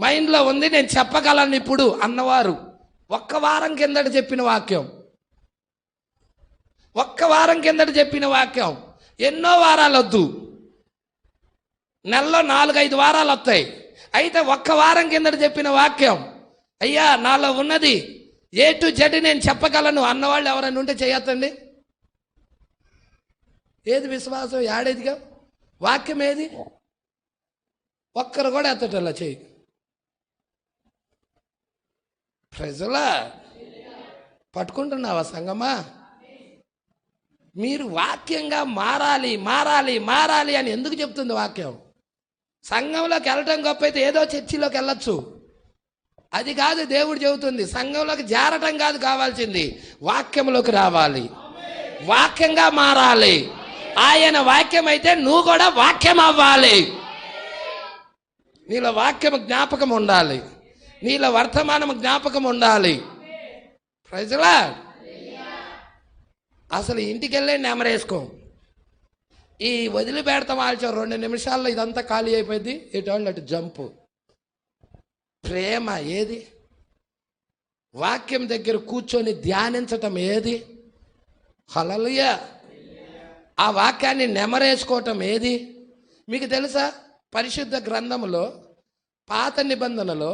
మైండ్లో ఉంది, నేను చెప్పగలను ఇప్పుడు అన్నవారు ఒక్క వారం కిందట చెప్పిన వాక్యం, ఒక్క వారం కిందట చెప్పిన వాక్యం. ఎన్నో వారాలు వద్దు, నెలలో 4-5 వారాలు వస్తాయి. అయితే ఒక్క వారం కిందట చెప్పిన వాక్యం, అయ్యా నాలో ఉన్నది A to Z నేను చెప్పగలను అన్నవాళ్ళు ఎవరైనా ఉంటే చేయొద్దండి. ఏది విశ్వాసం? ఏడేదిగా వాక్యం ఏది? ఒక్కరు కూడా ఎత్తటల్లా చెయ్యి. ప్రజలా, పట్టుకుంటున్నావా సంగమా? మీరు వాక్యంగా మారాలి, మారాలి, మారాలి అని ఎందుకు చెప్తుంది వాక్యం? సంఘంలోకి వెళ్ళటం గొప్ప అయితే ఏదో చర్చిలోకి వెళ్ళొచ్చు, అది కాదు దేవుడు చెబుతుంది. సంఘంలోకి చేరటం కాదు కావాల్సింది, వాక్యంలోకి రావాలి, వాక్యంగా మారాలి. ఆయన వాక్యం అయితే నువ్వు కూడా వాక్యం అవ్వాలి. నీలో వాక్యం జ్ఞాపకం ఉండాలి, నీలో వర్తమానం జ్ఞాపకం ఉండాలి. ప్రజలా, అసలు ఇంటికి వెళ్ళే నెమరేసుకో. ఈ వదిలిపెడతాం ఆల్చో 2 నిమిషాల్లో ఇదంతా ఖాళీ అయిపోయింది. ఇటు అటు జంపు. ప్రేమ ఏది? వాక్యం దగ్గర కూర్చొని ధ్యానించటం ఏది? హల్లెలూయా. ఆ వాక్యాన్ని నెమరేసుకోవటం ఏది? మీకు తెలుసా, పరిశుద్ధ గ్రంథములో పాత నిబంధనలో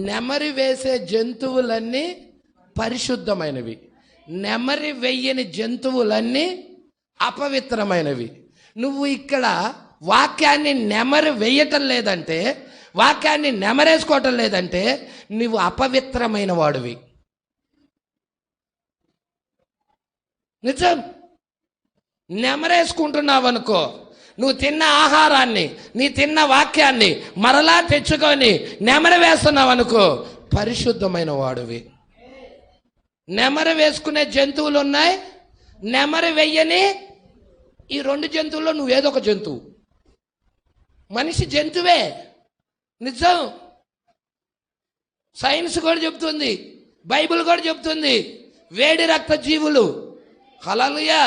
నెమరి వేసే జంతువులన్నీ పరిశుద్ధమైనవి, నెమరి వెయ్యని జంతువులన్నీ అపవిత్రమైనవి. నువ్వు ఇక్కడ వాక్యాన్ని నెమరు వేయటం లేదంటే, వాక్యాన్ని నెమరేసుకోవటం లేదంటే నువ్వు అపవిత్రమైన వాడివి. నిజం. నెమరేసుకుంటున్నావు అనుకో, నువ్వు తిన్న ఆహారాన్ని, నీ తిన్న వాక్యాన్ని మరలా తెచ్చుకొని నెమరు వేస్తున్నావు అనుకో, పరిశుద్ధమైన వాడివి. నెమరు వేసుకునే జంతువులు ఉన్నాయి, నెమరు వెయ్యని ఈ రెండు జంతువుల్లో నువ్వేదో ఒక జంతువు. మనిషి జంతువే, నిజం. సైన్స్ కూడా చెప్తుంది, బైబిల్ కూడా చెప్తుంది. వేడి రక్త జీవులు, హల్లెలూయా.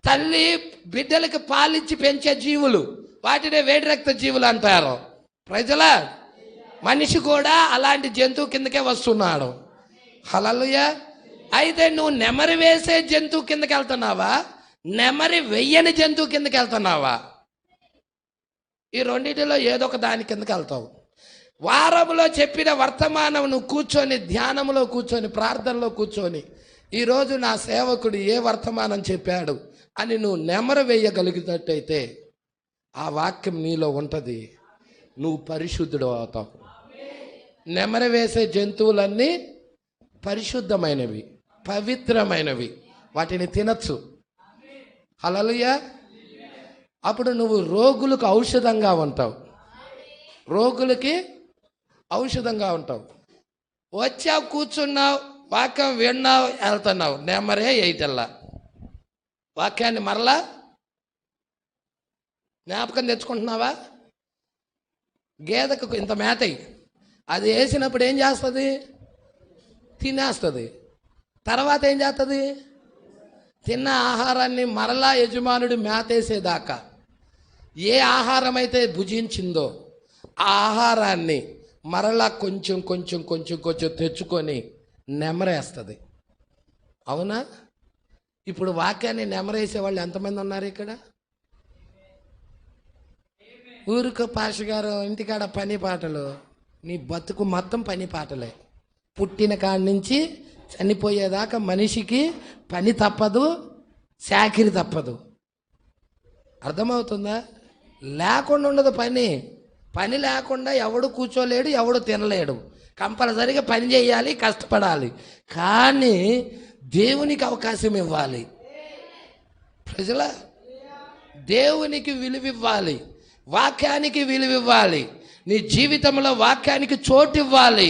తల్లి బిడ్డలకి పాలిచ్చి పెంచే జీవులు, వాటినే వేడి రక్త జీవులు అంటారు. ప్రజలా, మనిషి కూడా అలాంటి జంతువు కిందకే వస్తున్నాడు. హల్లెలూయా. అయితే నువ్వు నెమరు వేసే జంతువు కిందకి వెళ్తున్నావా, నెమరి వెయ్యని జంతువు కిందకి వెళ్తున్నావా? ఈ రెండింటిలో ఏదో ఒక దాని కిందకి వెళ్తావు. వారంలో చెప్పిన వర్తమానం నువ్వు కూర్చొని, ధ్యానంలో కూర్చొని, ప్రార్థనలో కూర్చొని, ఈరోజు నా సేవకుడు ఏ వర్తమానం చెప్పాడు అని నువ్వు నెమరు వేయగలిగినట్టయితే ఆ వాక్యం నీలో ఉంటుంది, నువ్వు పరిశుద్ధుడు అవుతావు. నెమరు వేసే జంతువులన్నీ పరిశుద్ధమైనవి, పవిత్రమైనవి, వాటిని తినచ్చు. హల్లెలూయా. అప్పుడు నువ్వు రోగులకు ఔషధంగా ఉంటావు, రోగులకి ఔషధంగా ఉంటావు. వచ్చావు, కూర్చున్నావు, వాక్యం విన్నావు, వెళ్తున్నావు, నెమరే ఎయిటల్లా. వాక్యాన్ని మరలా జ్ఞాపకం తెచ్చుకుంటున్నావా? గేదెకు ఇంత మేతయి, అది వేసినప్పుడు ఏం చేస్తుంది? తినేస్తుంది. తర్వాత ఏం చేస్తుంది? తిన్న ఆహారాన్ని మరలా యజమానుడు మేతేసేదాకా ఏ ఆహారం అయితే భుజించిందో ఆ ఆహారాన్ని మరలా కొంచెం కొంచెం కొంచెం కొంచెం తెచ్చుకొని నెమరేస్తుంది. అవునా? ఇప్పుడు వాక్యాన్ని నెమరేసే వాళ్ళు ఎంతమంది ఉన్నారు ఇక్కడ? ఊరుకో పాష గారు, ఇంటికాడ పని పాటలు. నీ బతుకు మొత్తం పని పాటలే. పుట్టిన కాడి నుంచి చనిపోయేదాకా మనిషికి పని తప్పదు, చాకిరి తప్పదు. అర్థమవుతుందా? లేకుండా ఉండదు పని. పని లేకుండా ఎవడు కూర్చోలేడు, ఎవడు తినలేడు. కంపల్సరిగా పని చేయాలి, కష్టపడాలి. కానీ దేవునికి అవకాశం ఇవ్వాలి. ప్రజల, దేవునికి విలువివ్వాలి, వాక్యానికి విలువివ్వాలి. నీ జీవితంలో వాక్యానికి చోటు ఇవ్వాలి.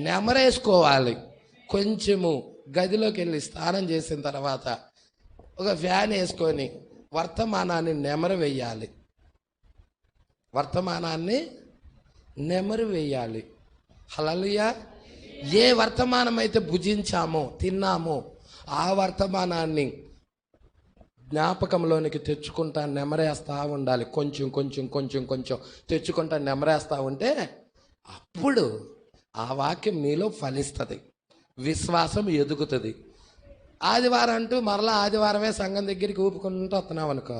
నెమరేసుకోవాలి. కొంచెము గదిలోకి వెళ్ళి స్నానం చేసిన తర్వాత ఒక ఫ్యాన్ వేసుకొని వర్తమానాన్ని నెమరు వేయాలి. వర్తమానాన్ని నెమరు వేయాలి. హల్లెలూయా. ఏ వర్తమానం అయితే భుజించామో, తిన్నామో ఆ వర్తమానాన్ని జ్ఞాపకంలోనికి తెచ్చుకుంటా నెమరేస్తూ ఉండాలి. కొంచెం కొంచెం కొంచెం కొంచెం తెచ్చుకుంటా నెమరేస్తూ ఉంటే అప్పుడు ఆ వాక్యం నీలో ఫలిస్తుంది, విశ్వాసం ఎదుగుతుంది. ఆదివారం అంటూ మరలా ఆదివారమే సంఘం దగ్గరికి ఊపుకుంటూ వస్తున్నావు అనుకో,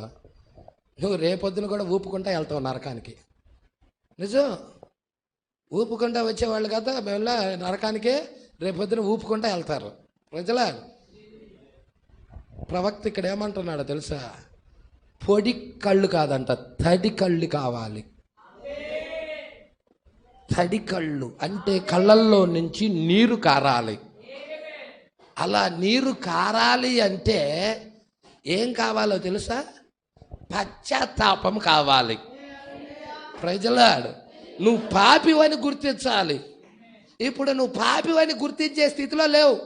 నువ్వు రేపొద్దున కూడా ఊపుకుంటా వెళ్తావు నరకానికి. నిజం. ఊపుకుంటా వచ్చేవాళ్ళు కదా మేము నరకానికే రేపొద్దున ఊపుకుంటా వెళ్తారు. ప్రజల, ప్రవక్త ఇక్కడ ఏమంటున్నాడో తెలుసా? పొడి కళ్ళు కాదంట, తడి కళ్ళు కావాలి. తడి కళ్ళు అంటే కళ్ళల్లో నుంచి నీరు కారాలి. అలా నీరు కారాలి అంటే ఏం కావాలో తెలుసా? పశ్చాత్తాపం కావాలి. ప్రజలాడు, నువ్వు పాపివని గుర్తించాలి. ఇప్పుడు నువ్వు పాపివని గుర్తించే స్థితిలో లేవు.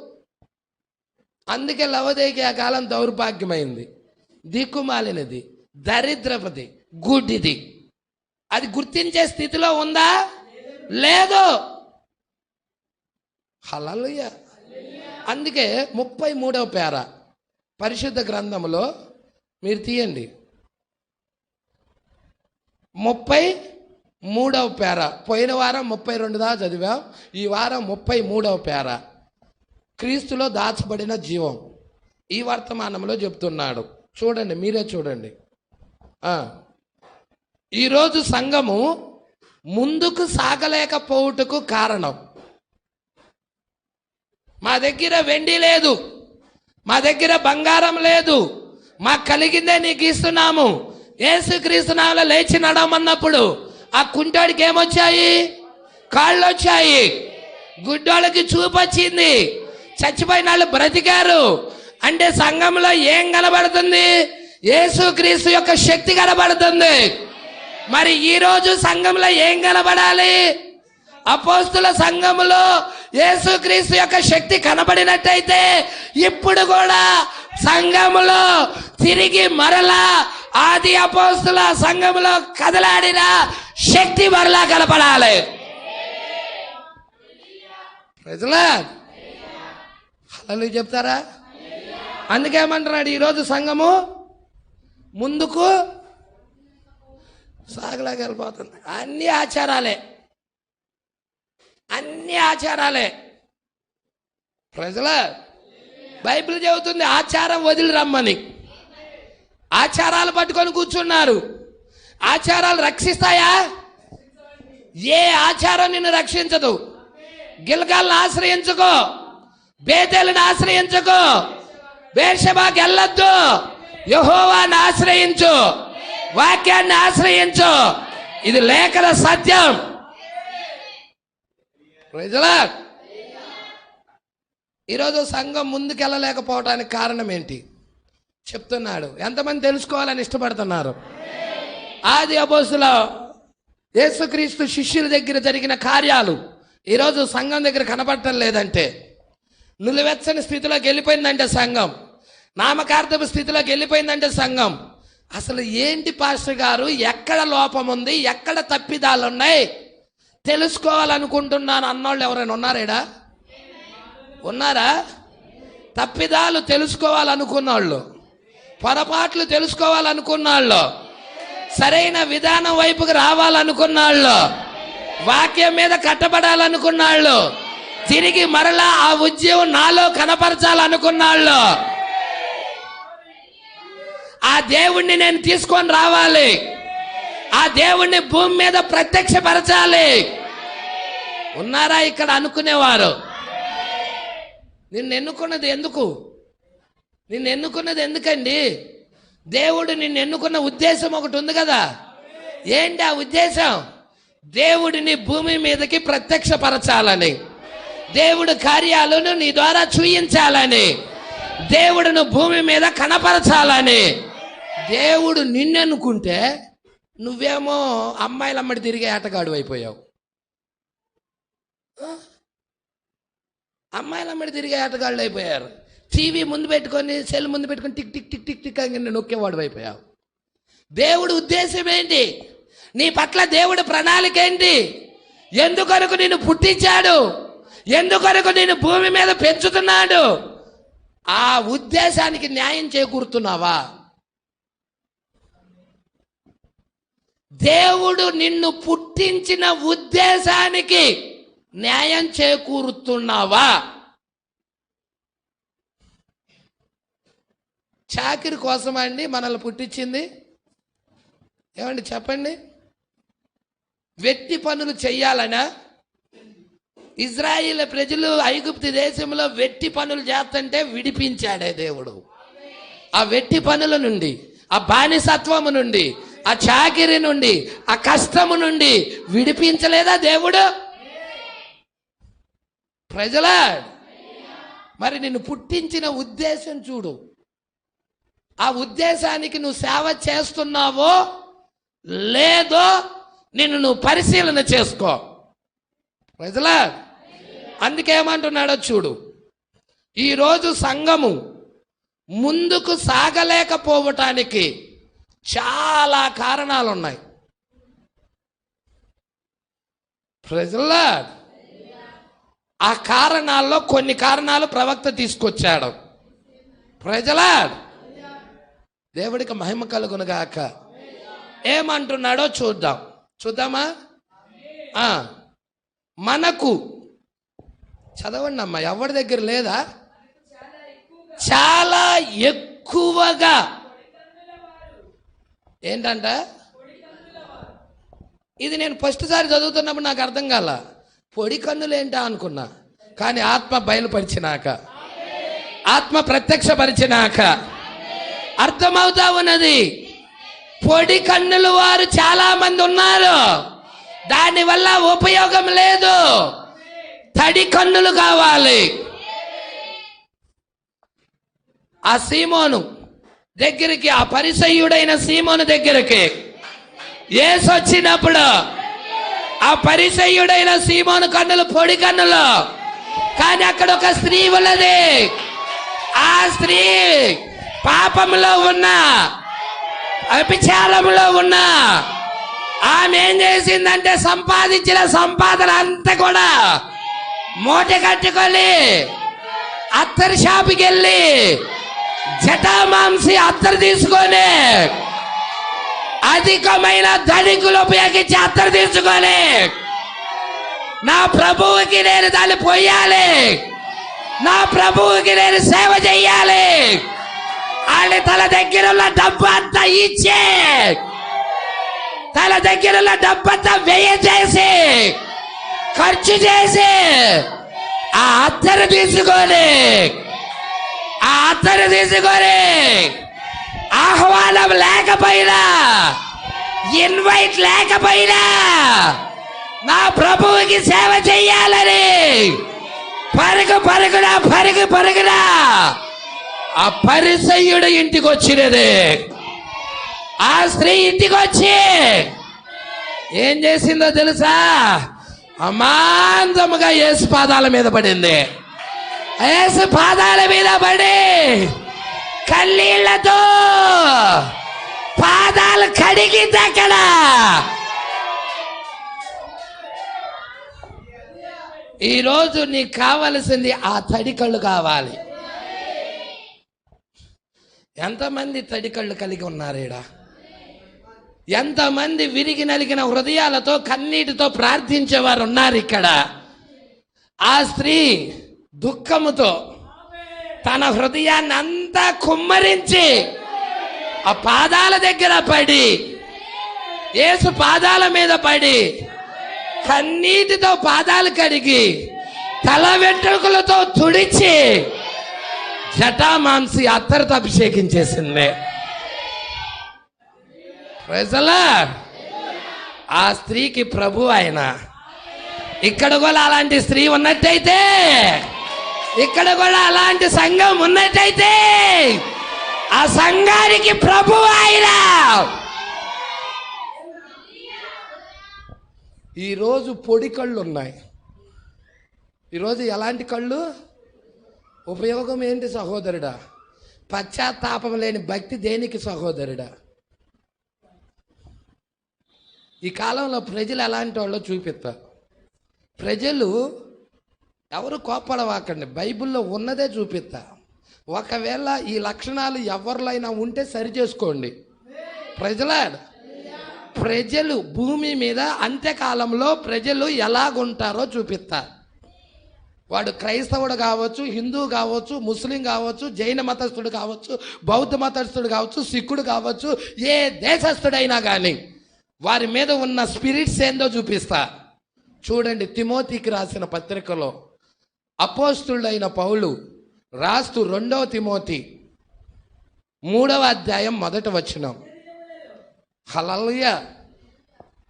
అందుకే లవదేకి ఆ కాలం దౌర్భాగ్యమైంది, దిక్కుమాలినది, దరిద్రపది, గుడ్డిది. అది గుర్తించే స్థితిలో ఉందా? లేదు. హల్లెలూయా. అందుకే 33వ పేర పరిశుద్ధ గ్రంథంలో మీరు తీయండి. 33వ పేర. పోయిన వారం 32 దాకా చదివాం, ఈ వారం 33వ పేర. క్రీస్తులో దాచబడిన జీవం ఈ వర్తమానంలో చెప్తున్నాడు. చూడండి, మీరే చూడండి. ఈరోజు సంఘము ముందుకు సాగలేకపోవుటకు కారణం, మా దగ్గర వెండి లేదు, మా దగ్గర బంగారం లేదు, మాకు కలిగిందే నీకు ఇస్తున్నాము. యేసుక్రీస్తు నామములో లేచి నడవమన్నప్పుడు ఆ కుంటోడికి ఏమొచ్చాయి? కాళ్ళు వచ్చాయి. గుడ్డోళ్ళకి చూపు వచ్చింది. చచ్చిపోయిన వాళ్ళు బ్రతికారు. అంటే సంఘంలో ఏం కనబడుతుంది? యేసుక్రీస్తు యొక్క శక్తి కనబడుతుంది. మరి ఈరోజు సంఘంలో ఏం కనబడాలి? అపోస్తుల సంఘములో యేసుక్రీస్తు యొక్క శక్తి కనబడినట్టయితే ఇప్పుడు కూడా సంఘములో తిరిగి మరలా ఆది అపోస్తుల సంఘములో కదలాడిన శక్తి మరలా కనపడాలి. ప్రజలా హల్లెలూయా చెప్తారా? అందుకేమంటున్నాడు, ఈరోజు సంఘము ముందుకు సాగలాగా వెళ్ళిపోతుంది. అన్ని ఆచారాలే ప్రజల బైబిల్ చెబుతుంది ఆచారం వదిలి రమ్మని. ఆచారాలు పట్టుకొని కూర్చున్నారు. ఆచారాలు రక్షిస్తాయా? ఏ ఆచారం నిన్ను రక్షించదు. గిల్గాల్ని ఆశ్రయించుకో, బేతేలుని ఆశ్రయించుకో, బేర్షెబాకి వెళ్ళొద్దు. యెహోవాని ఆశ్రయించు, వాక్యాన్ని ఆశ్రయించు. ఇది లేఖన సత్యం. ప్రజలా ఈరోజు సంఘం ముందుకెళ్ళలేకపోవటానికి కారణం ఏంటి చెప్తున్నాడు. ఎంతమంది తెలుసుకోవాలని ఇష్టపడుతున్నారు? ఆది అపోస్తుల యేసుక్రీస్తు శిష్యుల దగ్గర జరిగిన కార్యాలు ఈరోజు సంఘం దగ్గర కనపడటం లేదంటే, నులివెచ్చని స్థితిలోకి వెళ్ళిపోయిందంటే సంఘం, నామకార్థపు స్థితిలోకి వెళ్ళిపోయిందంటే సంఘం. అసలు ఏంటి పాస్టర్ గారు, ఎక్కడ లోపం ఉంది, ఎక్కడ తప్పిదాలు ఉన్నాయి తెలుసుకోవాలనుకుంటున్నాను అన్నోళ్ళు ఎవరైనా ఉన్నారేడా? ఉన్నారా? తప్పిదాలు తెలుసుకోవాలనుకున్నాళ్ళు, పొరపాట్లు తెలుసుకోవాలనుకున్నాళ్ళు, సరైన విధానం వైపుకి రావాలనుకున్నాళ్ళు, వాక్యం మీద కట్టబడాలనుకున్నాళ్ళు, తిరిగి మరలా ఆ ఉద్యమం నాలో కనపరచాలనుకున్నాళ్ళు. ఆ దేవుణ్ణి నేను తీసుకొని రావాలి, ఆ దేవుణ్ణి భూమి మీద ప్రత్యక్షపరచాలి. ఉన్నారా ఇక్కడ అనుకునేవారు? నిన్ను ఎన్నుకున్నది ఎందుకు? నిన్ను ఎన్నుకున్నది ఎందుకండి? దేవుడు నిన్ను ఎన్నుకున్న ఉద్దేశం ఒకటి ఉంది కదా. ఏంటి ఆ ఉద్దేశం? దేవుడిని భూమి మీదకి ప్రత్యక్షపరచాలని, దేవుడు కార్యాలను నీ ద్వారా చూయించాలని, దేవుడును భూమి మీద కనపరచాలని. దేవుడు నిన్నెన్నుకుంటే నువ్వేమో అమ్మాయిలమ్మడి తిరిగే ఆటగాడు అయిపోయావు. అమ్మాయిలమ్మడి తిరిగే ఆటగాళ్ళు అయిపోయారు. టీవీ ముందు పెట్టుకొని, సెల్ ముందు పెట్టుకొని tick tick tick tick tick అని నొక్కేవాడు అయిపోయావు. దేవుడు ఉద్దేశం ఏంటి? నీ పట్ల దేవుడి ప్రణాళిక ఏంటి? ఎందుకొరకు నిన్ను పుట్టించాడు? ఎందుకొరకు నిన్ను భూమి మీద పెంచుతున్నాడు? ఆ ఉద్దేశానికి న్యాయం చేకూరుతున్నావా? దేవుడు నిన్ను పుట్టించిన ఉద్దేశానికి న్యాయం చేకూరుతున్నావా? చాకిరి కోసమా అండి మనల్ని పుట్టించింది? ఏమండి చెప్పండి. వెట్టి పనులు చెయ్యాలనా? ఇజ్రాయిల్ ప్రజలు ఐగుప్తు దేశంలో వెట్టి పనులు చేస్తుంటే విడిపించాడే దేవుడు. ఆ వెట్టి పనుల నుండి, ఆ బానిసత్వము నుండి, ఆ చాకిరి నుండి, ఆ కష్టము నుండి విడిపించలేదా దేవుడు? ప్రజలా మరి నిన్ను పుట్టించిన ఉద్దేశం చూడు. ఆ ఉద్దేశానికి నువ్వు సేవ చేస్తున్నావో లేదో నిన్ను నువ్వు పరిశీలన చేసుకో. ప్రజలా అందుకేమంటున్నాడో చూడు. ఈరోజు సంఘము ముందుకు సాగలేకపోవటానికి చాలా కారణాలు ఉన్నాయి. ప్రజలా ఆ కారణాల్లో కొన్ని కారణాలు ప్రవక్త తీసుకొచ్చాడు. ప్రజలా దేవుడికి మహిమ కలుగునుగాక. ఏమంటున్నాడో చూద్దామా? మనకు చదవండి అమ్మా, ఎవరి దగ్గర లేదా? చాలా ఎక్కువగా ఏంటంట? ఇది నేను ఫస్ట్ సారి చదువుతున్నప్పుడు నాకు అర్థం కాల. పొడి కన్నులు ఏంటా అనుకున్నా. కానీ ఆత్మ బయలుపరిచినాక, ఆత్మ ప్రత్యక్షపరిచినాక అర్థమవుతా ఉన్నది. పొడి కన్నులు వారు చాలా మంది ఉన్నారు. దానివల్ల ఉపయోగం లేదు. తడి కన్నులు కావాలి. ఆ సీమోను దగ్గరికి, ఆ పరిసయ్యుడైన సీమోను దగ్గరికి యేసు వచ్చినప్పుడు ఆ పరిసయ్యుడైన సీమోను కన్నులు పొడి కన్నులు, కానీ అక్కడ ఒక స్త్రీ ఉన్నది. ఆ స్త్రీ పాపంలో ఉన్న, అభిచారంలో ఉన్న ఆమె ఏం చేసిందంటే సంపాదించిన సంపాదన అంతా కూడా మూట కట్టుకొని అత్తరు షాపుకి వెళ్ళి జటామాంసి అత్తరు తీసుకొని, అధికమైన ధనికులు ఉపయోగించి అత్తరు తీసుకొని, నా ప్రభువుకి నేను దాన్ని పోయాలి, నా ప్రభువుకి నేను సేవ చెయ్యాలి అని తన దగ్గర ఉన్న డబ్బు అంతా ఇచ్చి, తన దగ్గర ఉన్న డబ్బు అంతా వ్యయ చేసి, ఖర్చు చేసి ఆ అత్తరు తీసుకొని ఆహ్వానం లేకపోయినా, ఇన్వైట్ లేకపోయినా నా ప్రభువుకి సేవ చెయ్యాలని పరుగున ఆ పరిసయ్యుడు ఇంటికి వచ్చినది. ఆ స్త్రీ ఇంటికి వచ్చి ఏం చేసిందో తెలుసా? అమాంతముగా యేసు పాదాల మీద పడింది. యేసు పాదాల మీద పడి కన్నీళ్లతో పాదాలు కడిగింది. అక్కడ ఈరోజు నీకు కావలసింది ఆ తడి కళ్ళు కావాలి. ఎంతమంది తడి కళ్ళు కలిగి ఉన్నారు ఈడ? ఎంతమంది విరిగి నలిగిన హృదయాలతో కన్నీటితో ప్రార్థించేవారు ఉన్నారు ఇక్కడ? ఆ స్త్రీ దుఃఖముతో తన హృదయాన్ని అంతా కుమ్మరించి ఆ పాదాల దగ్గర పడి, యేసు పాదాల మీద పడి కన్నీటితో పాదాలు కడిగి తల వెంట్రుకలతో తుడిచి జటామాంసి అత్తరుతో అభిషేకించేసింది. ఆ స్త్రీకి ప్రభు ఆయన. ఇక్కడ కూడా అలాంటి స్త్రీ ఉన్నట్టయితే, ఇక్కడ కూడా అలాంటి సంఘం ఉన్నట్టయితే ఆ సంఘానికి ప్రభు ఆయన. ఈరోజు పొడి కళ్ళు ఉన్నాయి. ఈరోజు ఎలాంటి కళ్ళు? ఉపయోగం ఏంటి సహోదరుడా? పశ్చాత్తాపం లేని భక్తి దేనికి సహోదరుడా? ఈ కాలంలో ప్రజలు ఎలాంటి వాళ్ళో చూపిస్తారు. ప్రజలు ఎవరు కోప్పడవాకండి, బైబిల్లో ఉన్నదే చూపిస్తా. ఒకవేళ ఈ లక్షణాలు ఎవరిలో అయినా ఉంటే సరి చేసుకోండి. ప్రజలు భూమి మీద అంత్యకాలంలో ప్రజలు ఎలాగుంటారో చూపిస్తా. వాడు క్రైస్తవుడు కావచ్చు, హిందూ కావచ్చు, ముస్లిం కావచ్చు, జైన మతస్థుడు కావచ్చు, బౌద్ధ మతస్థుడు కావచ్చు, సిక్కుడు కావచ్చు, ఏ దేశస్థుడైనా కానీ వారి మీద ఉన్న స్పిరిట్స్ ఏందో చూపిస్తా. చూడండి, తిమోతికి రాసిన పత్రికలో అపోస్తుడైన పౌలు రాస్తూ 2వ తిమోతి 3వ అధ్యాయం 1వ వచనం. హల్లెలూయా.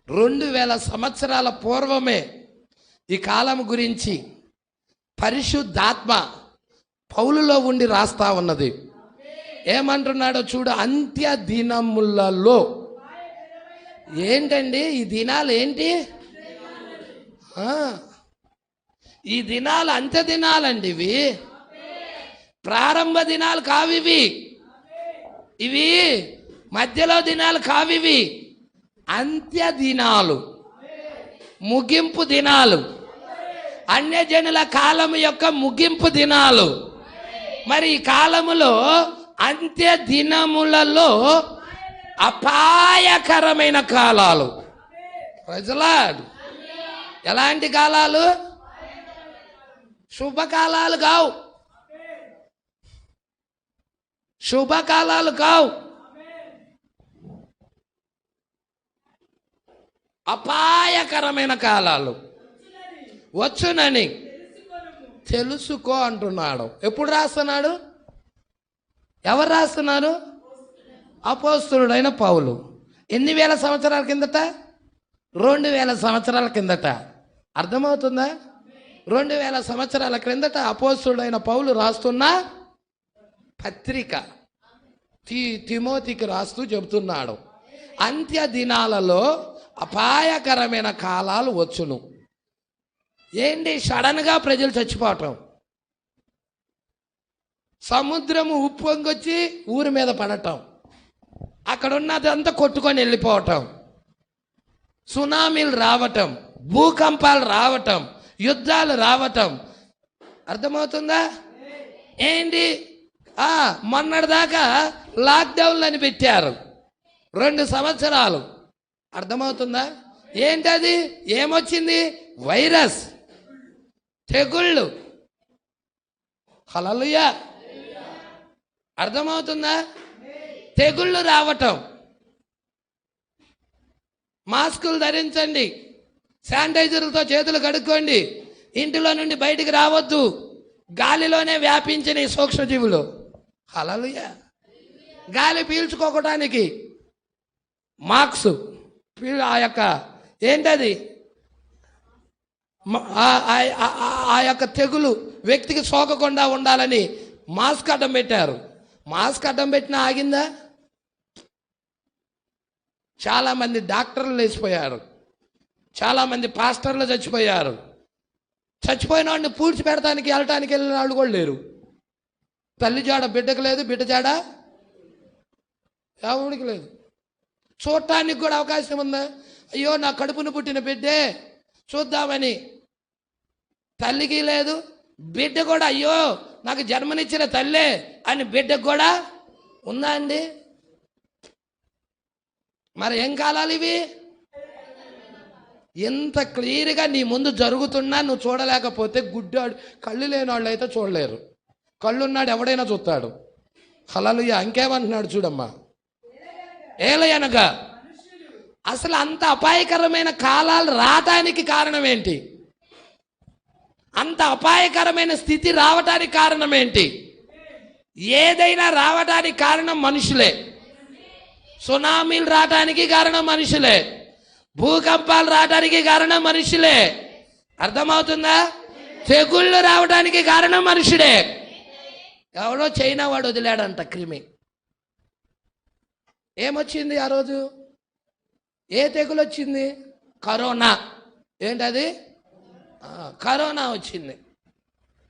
2000 సంవత్సరాల పూర్వమే ఈ కాలం గురించి పరిశుద్ధాత్మ పౌలులో ఉండి రాస్తా ఉన్నది. ఏమంటున్నాడో చూడు. అంత్య దినములలో. ఏంటండి ఈ దినాలు? ఏంటి ఈ దినాలు? అంత్య దినాలండి ఇవి. ప్రారంభ దినాలు కావివి. ఇవి మధ్యలో దినాలు కావివి. అంత్య దినాలు, ముగింపు దినాలు, అన్యజనుల కాలము యొక్క ముగింపు దినాలు. మరి ఈ కాలములో అంత్య దినములలో అపాయకరమైన కాలాలు. ప్రజలాడు ఎలాంటి కాలాలు? శుభకాలాలు కావు, శుభకాలాలు కావు. అపాయకరమైన కాలాలు వచ్చునని తెలుసుకో అంటున్నాడు. ఎప్పుడు రాస్తున్నాడు? ఎవరు రాస్తున్నారు? అపోస్తలుడైన పౌలు. ఎన్ని వేల సంవత్సరాల కిందట? 2000 సంవత్సరాల కిందట. అర్థమవుతుందా? 2000 సంవత్సరాల క్రిందట అపోస్తలుడైన పౌలు రాస్తున్న పత్రిక తిమోతికి రాస్తూ చెబుతున్నాడు, అంత్య దినాలలో అపాయకరమైన కాలాలు వచ్చును. ఏంటి? సడన్గా ప్రజలు చచ్చిపోవటం, సముద్రము ఉప్పొంగొచ్చి ఊరి మీద పడటం, అక్కడ ఉన్నదంతా కొట్టుకొని వెళ్ళిపోవటం, సునామీలు రావటం, భూకంపాలు రావటం, యుద్ధాలు రావటం. అర్థమవుతుందా? ఏంటి? మొన్నటిదాకా లాక్డౌన్లు అని పెట్టారు 2 సంవత్సరాలు. అర్థమవుతుందా? ఏంటది? ఏమొచ్చింది? వైరస్, తెగుళ్ళు. హల్లెలూయా. అర్థమవుతుందా? తెగుళ్ళు రావటం. మాస్కులు ధరించండి, శానిటైజర్లతో చేతులు కడుక్కోండి, ఇంటిలో నుండి బయటికి రావద్దు, గాలిలోనే వ్యాపించిన ఈ సూక్ష్మజీవులు. హల్లెలూయా. గాలి పీల్చుకోవటానికి మాస్క్, ఆ యొక్క ఏంటది, ఆ యొక్క తెగులు వ్యక్తికి సోకకుండా ఉండాలని మాస్క్ అడ్డం పెట్టారు. మాస్క్ అడ్డం పెట్టినా ఆగిందా? చాలామంది డాక్టర్లు లేచిపోయారు, చాలామంది పాస్టర్లు చచ్చిపోయారు. చచ్చిపోయిన వాడిని పూడ్చి పెడటానికి వెళ్ళటానికి వెళ్ళిన వాళ్ళు కూడా లేరు. తల్లి జాడ బిడ్డకు లేదు, బిడ్డ జాడ ఎవరికి లేదు. చూడటానికి కూడా అవకాశం ఉందా? అయ్యో నా కడుపును పుట్టిన బిడ్డే చూద్దామని తల్లికి లేదు, బిడ్డ కూడా అయ్యో నాకు జన్మనిచ్చిన తల్లే అని బిడ్డకు కూడా ఉందా అండి? మరి ఏం కాలాలు ఇవి? ఎంత క్లియర్గా నీ ముందు జరుగుతున్నా నువ్వు చూడలేకపోతే గుడ్డాడు, కళ్ళు లేని వాళ్ళు అయితే చూడలేరు. కళ్ళున్నాడు ఎవడైనా చూస్తాడు. హల్లెలూయా. ఇంకేమంటున్నాడు చూడమ్మా, ఏలయనగా అసలు అంత అపాయకరమైన కాలాలు రావటానికి కారణం ఏంటి? అంత అపాయకరమైన స్థితి రావటానికి కారణం ఏంటి? ఏదైనా రావటానికి కారణం మనుషులే. సునామీలు రావటానికి కారణం మనుషులే, భూకంపాలు రావటానికి కారణం మనుషులే. అర్థమవుతుందా? తెగుళ్ళు రావడానికి కారణం మనుషుడే. ఎవడో చైనా వాడు వదిలాడంట క్రిమి. ఏమొచ్చింది ఆ రోజు? ఏ తెగులు వచ్చింది? కరోనా. ఏంటది? కరోనా వచ్చింది.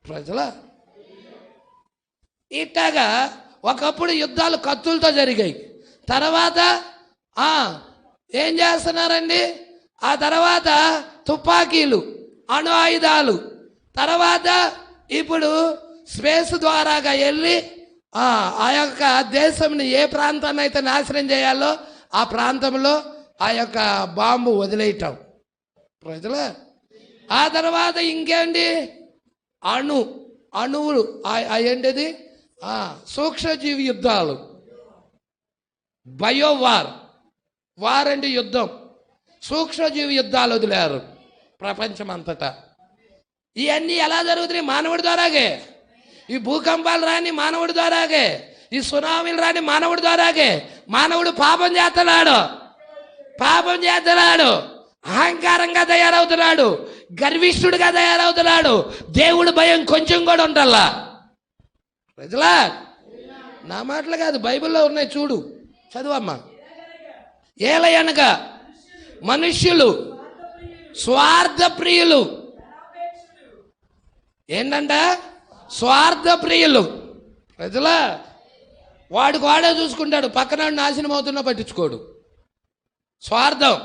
ప్రజల ఇట్లాగా ఒకప్పుడు యుద్ధాలు కత్తులతో జరిగాయి. తర్వాత ఏం చేస్తున్నారండి? ఆ తర్వాత తుపాకీలు, అణు ఆయుధాలు, తర్వాత ఇప్పుడు స్పేస్ ద్వారాగా వెళ్ళి ఆ యొక్క దేశంని ఏ ప్రాంతాన్ని అయితే నాశనం చేయాలో ఆ ప్రాంతంలో ఆ యొక్క బాంబు వదిలేయటం. ప్రజల ఆ తర్వాత ఇంకేంటి? అణువులు ఏంటిది? సూక్ష్మజీవి యుద్ధాలు, బయోవార్. వార్ అంటే యుద్ధం, సూక్ష్మజీవి యుద్ధాలు వదిలేరు ప్రపంచం అంతటా. ఇవన్నీ ఎలా జరుగుతున్నాయి? మానవుడి ద్వారాగే. ఈ భూకంపాలు రాని మానవుడి ద్వారాగే, ఈ సునామీలు రాని మానవుడి ద్వారాగే. మానవుడు పాపం చేస్తున్నాడు, అహంకారంగా తయారవుతున్నాడు, గర్విష్ఠుడిగా తయారవుతున్నాడు. దేవుడు భయం కొంచెం కూడా ఉండాలా. ప్రజలా నా మాటలు కాదు, బైబిల్లో ఉన్నాయి, చూడు, చదువమ్మా. ఏలయనగా మనుష్యులు స్వార్థ ప్రియులు. ఏంటంట? స్వార్థ ప్రియులు. ప్రజలా వాడికి వాడే చూసుకుంటాడు, పక్కన నాశనం అవుతున్నా పట్టించుకోడు. స్వార్థం.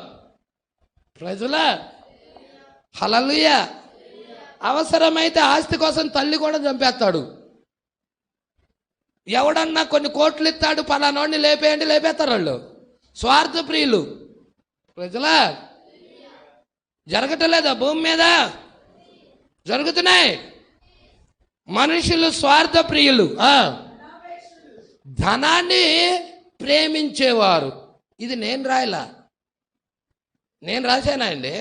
ప్రజలా హల్లెలూయా. అవసరమైతే ఆస్తి కోసం తల్లి కూడా చంపేస్తాడు. ఎవడన్నా కొన్ని కోట్లు ఇస్తాడు, పలానోడిని లేపేయండి, లేపేస్తారు వాళ్ళు. స్వార్థ ప్రియులు. ప్రజలా జరగటలేదా? భూమి మీద జరుగుతున్నాయి. మనుషులు స్వార్థ ప్రియులు, ధనాన్ని ప్రేమించేవారు. ఇది నేను రాయలా, నేను రాశానా అండి?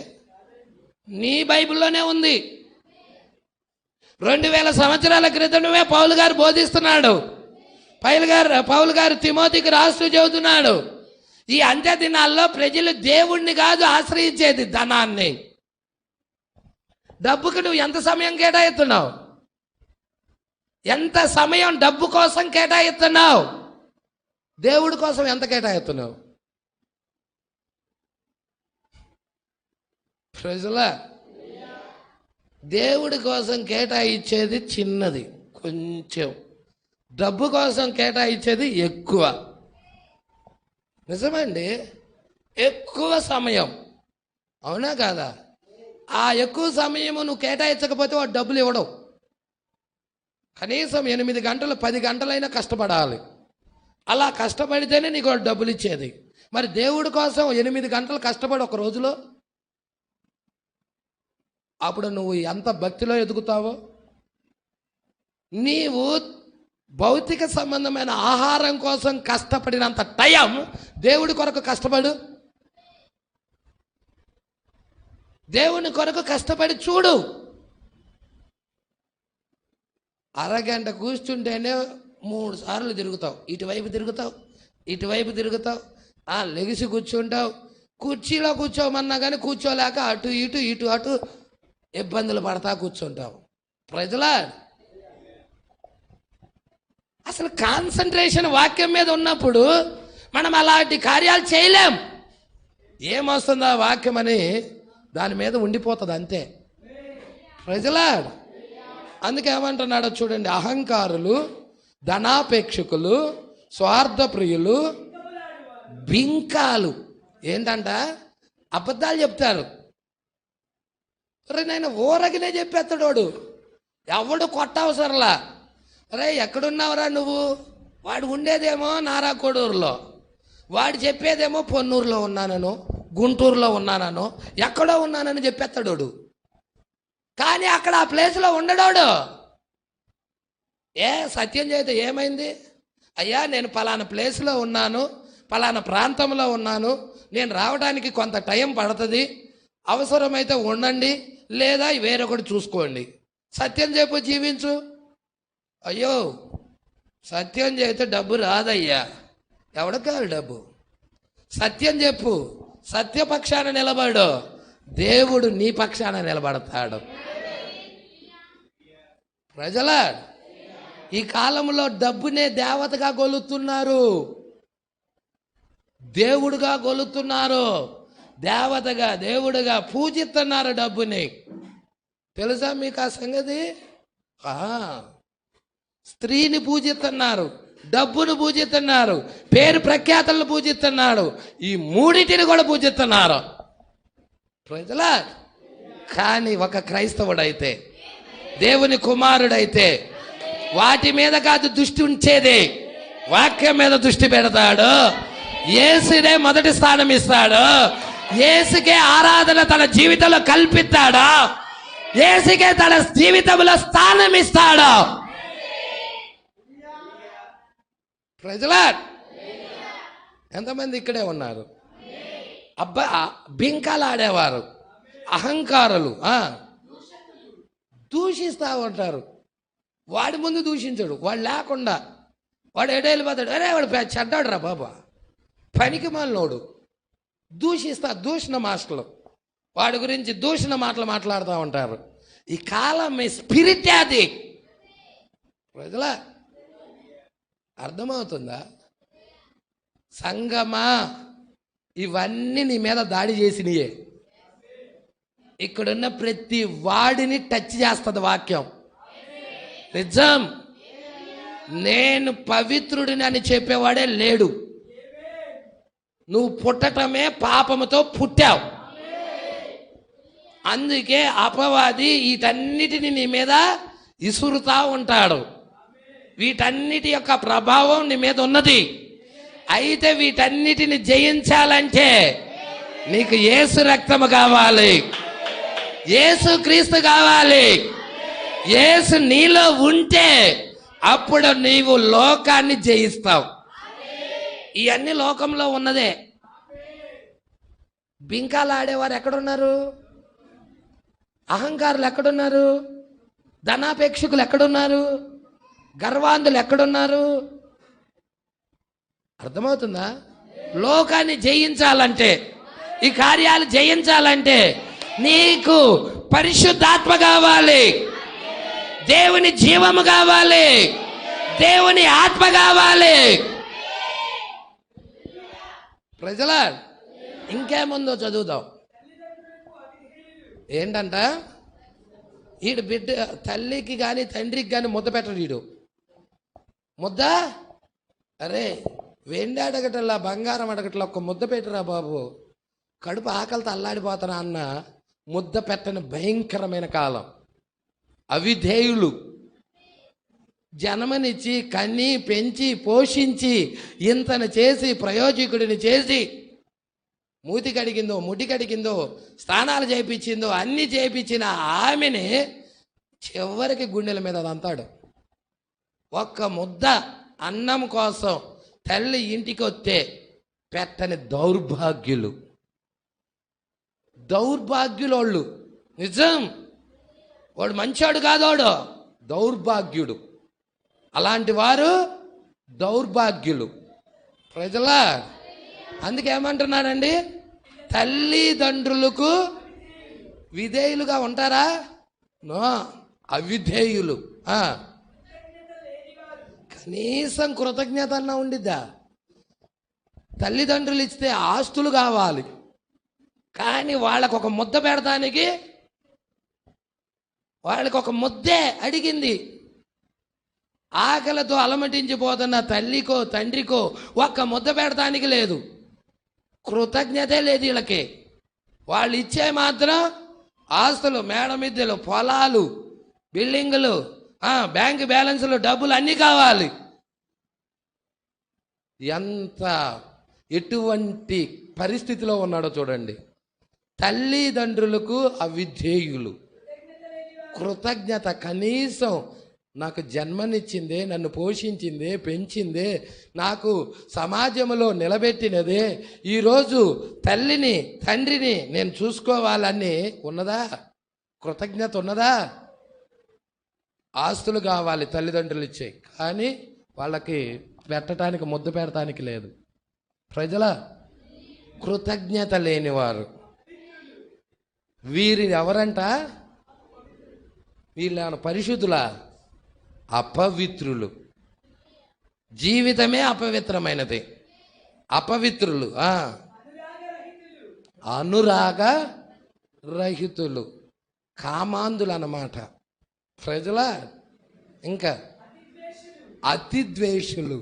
నీ బైబిల్లోనే ఉంది. 2000 సంవత్సరాల క్రితమే పౌలు గారు బోధిస్తున్నాడు. పౌలు గారు తిమోతికి రాస్తూ చెబుతున్నాడు, ఈ అంత్య దినాల్లో ప్రజలు దేవుణ్ణి కాదు ఆశ్రయించేది, ధనాన్ని. డబ్బుకు నువ్వు ఎంత సమయం కేటాయిస్తున్నావు? ఎంత సమయం డబ్బు కోసం కేటాయిస్తున్నావు? దేవుడి కోసం ఎంత కేటాయిస్తున్నావు? ప్రజలా, దేవుడి కోసం కేటాయించేది చిన్నది కొంచెం, డబ్బు కోసం కేటాయించేది ఎక్కువ. నిజమండి, ఎక్కువ సమయం. అవునా కాదా? ఆ ఎక్కువ సమయము నువ్వు కేటాయించకపోతే వాడు డబ్బులు ఇవ్వడం. కనీసం 8 గంటలు 10 గంటలైనా కష్టపడాలి. అలా కష్టపడితేనే నీకు వాడు డబ్బులు ఇచ్చేది. మరి దేవుడి కోసం 8 గంటలు కష్టపడి ఒక రోజులో, అప్పుడు నువ్వు ఎంత భక్తిలో ఎదుగుతావో. నీవు భౌతిక సంబంధమైన ఆహారం కోసం కష్టపడినంత టైం దేవుడి కొరకు కష్టపడు. దేవుని కొరకు కష్టపడి చూడు. అరగంట కూర్చుంటేనే 3 సార్లు తిరుగుతావు. ఇటువైపు తిరుగుతావు, ఇటువైపు తిరుగుతావు, లెగిసి కూర్చుంటావు. కుర్చీలో కూర్చోమన్నా కానీ కూర్చోలేక అటు ఇటు ఇటు అటు ఇబ్బందులు పడతా కూర్చుంటావు. ప్రజలా, అసలు కాన్సన్ట్రేషన్ వాక్యం మీద ఉన్నప్పుడు మనం అలాంటి కార్యాలు చేయలేం. ఏమొస్తుందా వాక్యం అని దాని మీద ఉండిపోతుంది అంతే. ప్రజలా, అందుకే ఏమంటున్నాడో చూడండి. అహంకారులు, ధనాపేక్షకులు, స్వార్థప్రియులు, బింకాలు. ఏంటంట? అబద్ధాలు చెప్తారు. రే నేను ఊరగినే చెప్పేస్తాడు వాడు. ఎవడు కొట్టవసరలా. రే ఎక్కడున్నావురా నువ్వు? వాడు ఉండేదేమో నారాకోడూరులో, వాడు చెప్పేదేమో పొన్నూరులో ఉన్నానను, గుంటూరులో ఉన్నానను, ఎక్కడో ఉన్నానని చెప్పేస్తాడు. కానీ అక్కడ ఆ ప్లేస్లో ఉండడోడు. సత్యం చేస్తే ఏమైంది? అయ్యా నేను పలానా ప్లేస్లో ఉన్నాను, పలానా ప్రాంతంలో ఉన్నాను, నేను రావడానికి కొంత టైం పడుతుంది, అవసరమైతే ఉండండి, లేదా వేరొకటి చూసుకోండి. సత్యం చెప్పు, జీవించు. అయ్యో సత్యం చేస్తే డబ్బు రాదయ్యా. ఎవడికి కావాలి డబ్బు? సత్యం చెప్పు, సత్యపక్షాన నిలబడు, దేవుడు నీ పక్షాన నిలబడతాడు. ప్రజలా, ఈ కాలంలో డబ్బునే దేవతగా కొలుతున్నారు, దేవుడుగా కొలుతున్నారు, దేవతగా దేవుడుగా పూజిస్తున్నారు డబ్బుని. తెలుసా మీకు ఆ సంగతి? స్త్రీని పూజిస్తున్నారు, డబ్బును పూజిస్తున్నారు, పేరు ప్రఖ్యాతలను పూజిస్తున్నారు, ఈ మూడింటిని కూడా పూజిస్తున్నారు. ప్రజలా, కానీ ఒక క్రైస్తవుడైతే, దేవుని కుమారుడైతే వాటి మీద కాదు దృష్టి ఉంచేది, వాక్యం మీద దృష్టి పెడతాడు. యేసునే మొదటి స్థానం ఇస్తాడు. యేసుకే ఆరాధన తన జీవితంలో కల్పిస్తాడు. యేసుకే తన జీవితంలో స్థానం ఇస్తాడు. ప్రజలా, ఎంతమంది ఇక్కడే ఉన్నారు? అబ్బా, బింకాలు ఆడేవారు, అహంకారులు, దూషిస్తూ ఉంటారు. వాడి ముందు దూషించడు, వాడు లేకుండా వాడు ఎడేళ్ళిపోతాడు. అరే వాడు చెడ్డాడు రా బాబా, పనికి మాలినోడు. దూషణ మాటలు, వాడి గురించి దూషణ మాటలు మాట్లాడుతూ ఉంటారు. ఈ కాలం మీ స్పిరిట్ అది. ప్రజలా, అర్థమవుతుందా? సంగమా, ఇవన్నీ నీ మీద దాడి చేసినయే. ఇక్కడున్న ప్రతి వాడిని టచ్ చేస్తుంది వాక్యం. నిజం. నేను పవిత్రుడిని అని చెప్పేవాడే లేడు. నువ్వు పుట్టటమే పాపముతో పుట్టావు. అందుకే అపవాది వీటన్నిటిని నీ మీద ఇసురుతా ఉంటాడు. వీటన్నిటి యొక్క ప్రభావం నీ మీద ఉన్నది. అయితే వీటన్నిటిని జయించాలంటే నీకు యేసు రక్తము కావాలి, యేసు క్రీస్తు కావాలి. యేసు నీలో ఉంటే అప్పుడు నీవు లోకాన్ని జయిస్తావు. ఇవన్నీ లోకంలో ఉన్నదే. బింకాలు ఆడేవారు ఎక్కడున్నారు? అహంకారులు ఎక్కడున్నారు? ధనాపేక్షకులు ఎక్కడున్నారు? గర్వాంధులు ఎక్కడున్నారు? అర్థమవుతుందా? లోకాన్ని జయించాలంటే, ఈ కార్యాలు జయించాలంటే నీకు పరిశుద్ధాత్మ కావాలి, దేవుని జీవము కావాలి, దేవుని ఆత్మ కావాలి. ప్రజల ఇంకేముందో చదువుదాం. ఏంటంట, ఈడు బిడ్డ తల్లికి కానీ తండ్రికి కానీ ముద్ద పెట్టడు. ఈడు ముద్ద, అరే వెండి అడగటల్లా బంగారం అడగట్లా, ఒక్క ముద్ద పెట్టరా బాబు, కడుపు ఆకలితో అల్లాడిపోతానా అన్న ముద్ద పెట్టని భయంకరమైన కాలం. అవిధేయులు జన్మనిచ్చి కన్ని పెంచి పోషించి ఇంతను చేసి ప్రయోజకుడిని చేసి మూతి కడిగిందో ముడి కడిగిందో స్నానాలు చేయించిందో అన్నీ చేయించిన ఆమెని చివరికి గుండెల మీద అంతాడు. ఒక్క ముద్ద అన్నం కోసం తల్లి ఇంటికి వస్తే పెట్టని దౌర్భాగ్యులోళ్ళు. నిజం, వాడు మంచోడు కాదోడు, దౌర్భాగ్యుడు. అలాంటి వారు దౌర్భాగ్యులు. ప్రజల అందుకేమంటున్నాడండి, తల్లిదండ్రులకు విధేయులుగా ఉంటారా? నో, అవిధేయులు. కనీసం కృతజ్ఞత అన్నా ఉండిద్దా? తల్లిదండ్రులు ఇస్తే ఆస్తులు కావాలి, కానీ వాళ్ళకు ఒక ముద్ద పెడతానికి వాళ్ళకి ఒక ముద్దే అడిగింది. ఆకలితో అలమటించిపోతున్న తల్లికో తండ్రికో ఒక్క ముద్ద పెడతానికి లేదు, కృతజ్ఞతే లేదు వీళ్ళకి. వాళ్ళు ఇచ్చే మాత్రం ఆస్తులు, మేడ మిద్దెలు, పొలాలు, బిల్డింగులు, బ్యాంక్ బ్యాలెన్సులు, డబ్బులు అన్నీ కావాలి. ఎటువంటి పరిస్థితిలో ఉన్నాడో చూడండి. తల్లిదండ్రులకు అవిధేయులు, కృతజ్ఞత కనీసం నాకు జన్మనిచ్చిందే, నన్ను పోషించిందే, పెంచిందే, నాకు సమాజంలో నిలబెట్టినదే, ఈరోజు తల్లిని తండ్రిని నేను చూసుకోవాలని ఉన్నదా? కృతజ్ఞత ఉన్నదా? ఆస్తులు కావాలి తల్లిదండ్రులు ఇచ్చాయి, కానీ వాళ్ళకి పెట్టడానికి ముద్ద పెడటానికి లేదు. ప్రజల కృతజ్ఞత లేనివారు వీరి ఎవరంట? వీళ్ళ పరిశుద్ధుల? అపవిత్రులు. జీవితమే అపవిత్రమైనది. అపవిత్రులు, అనురాగ రహితులు, కామాంధులు అన్నమాట. ప్రజల ఇంకా అతిద్వేషులు.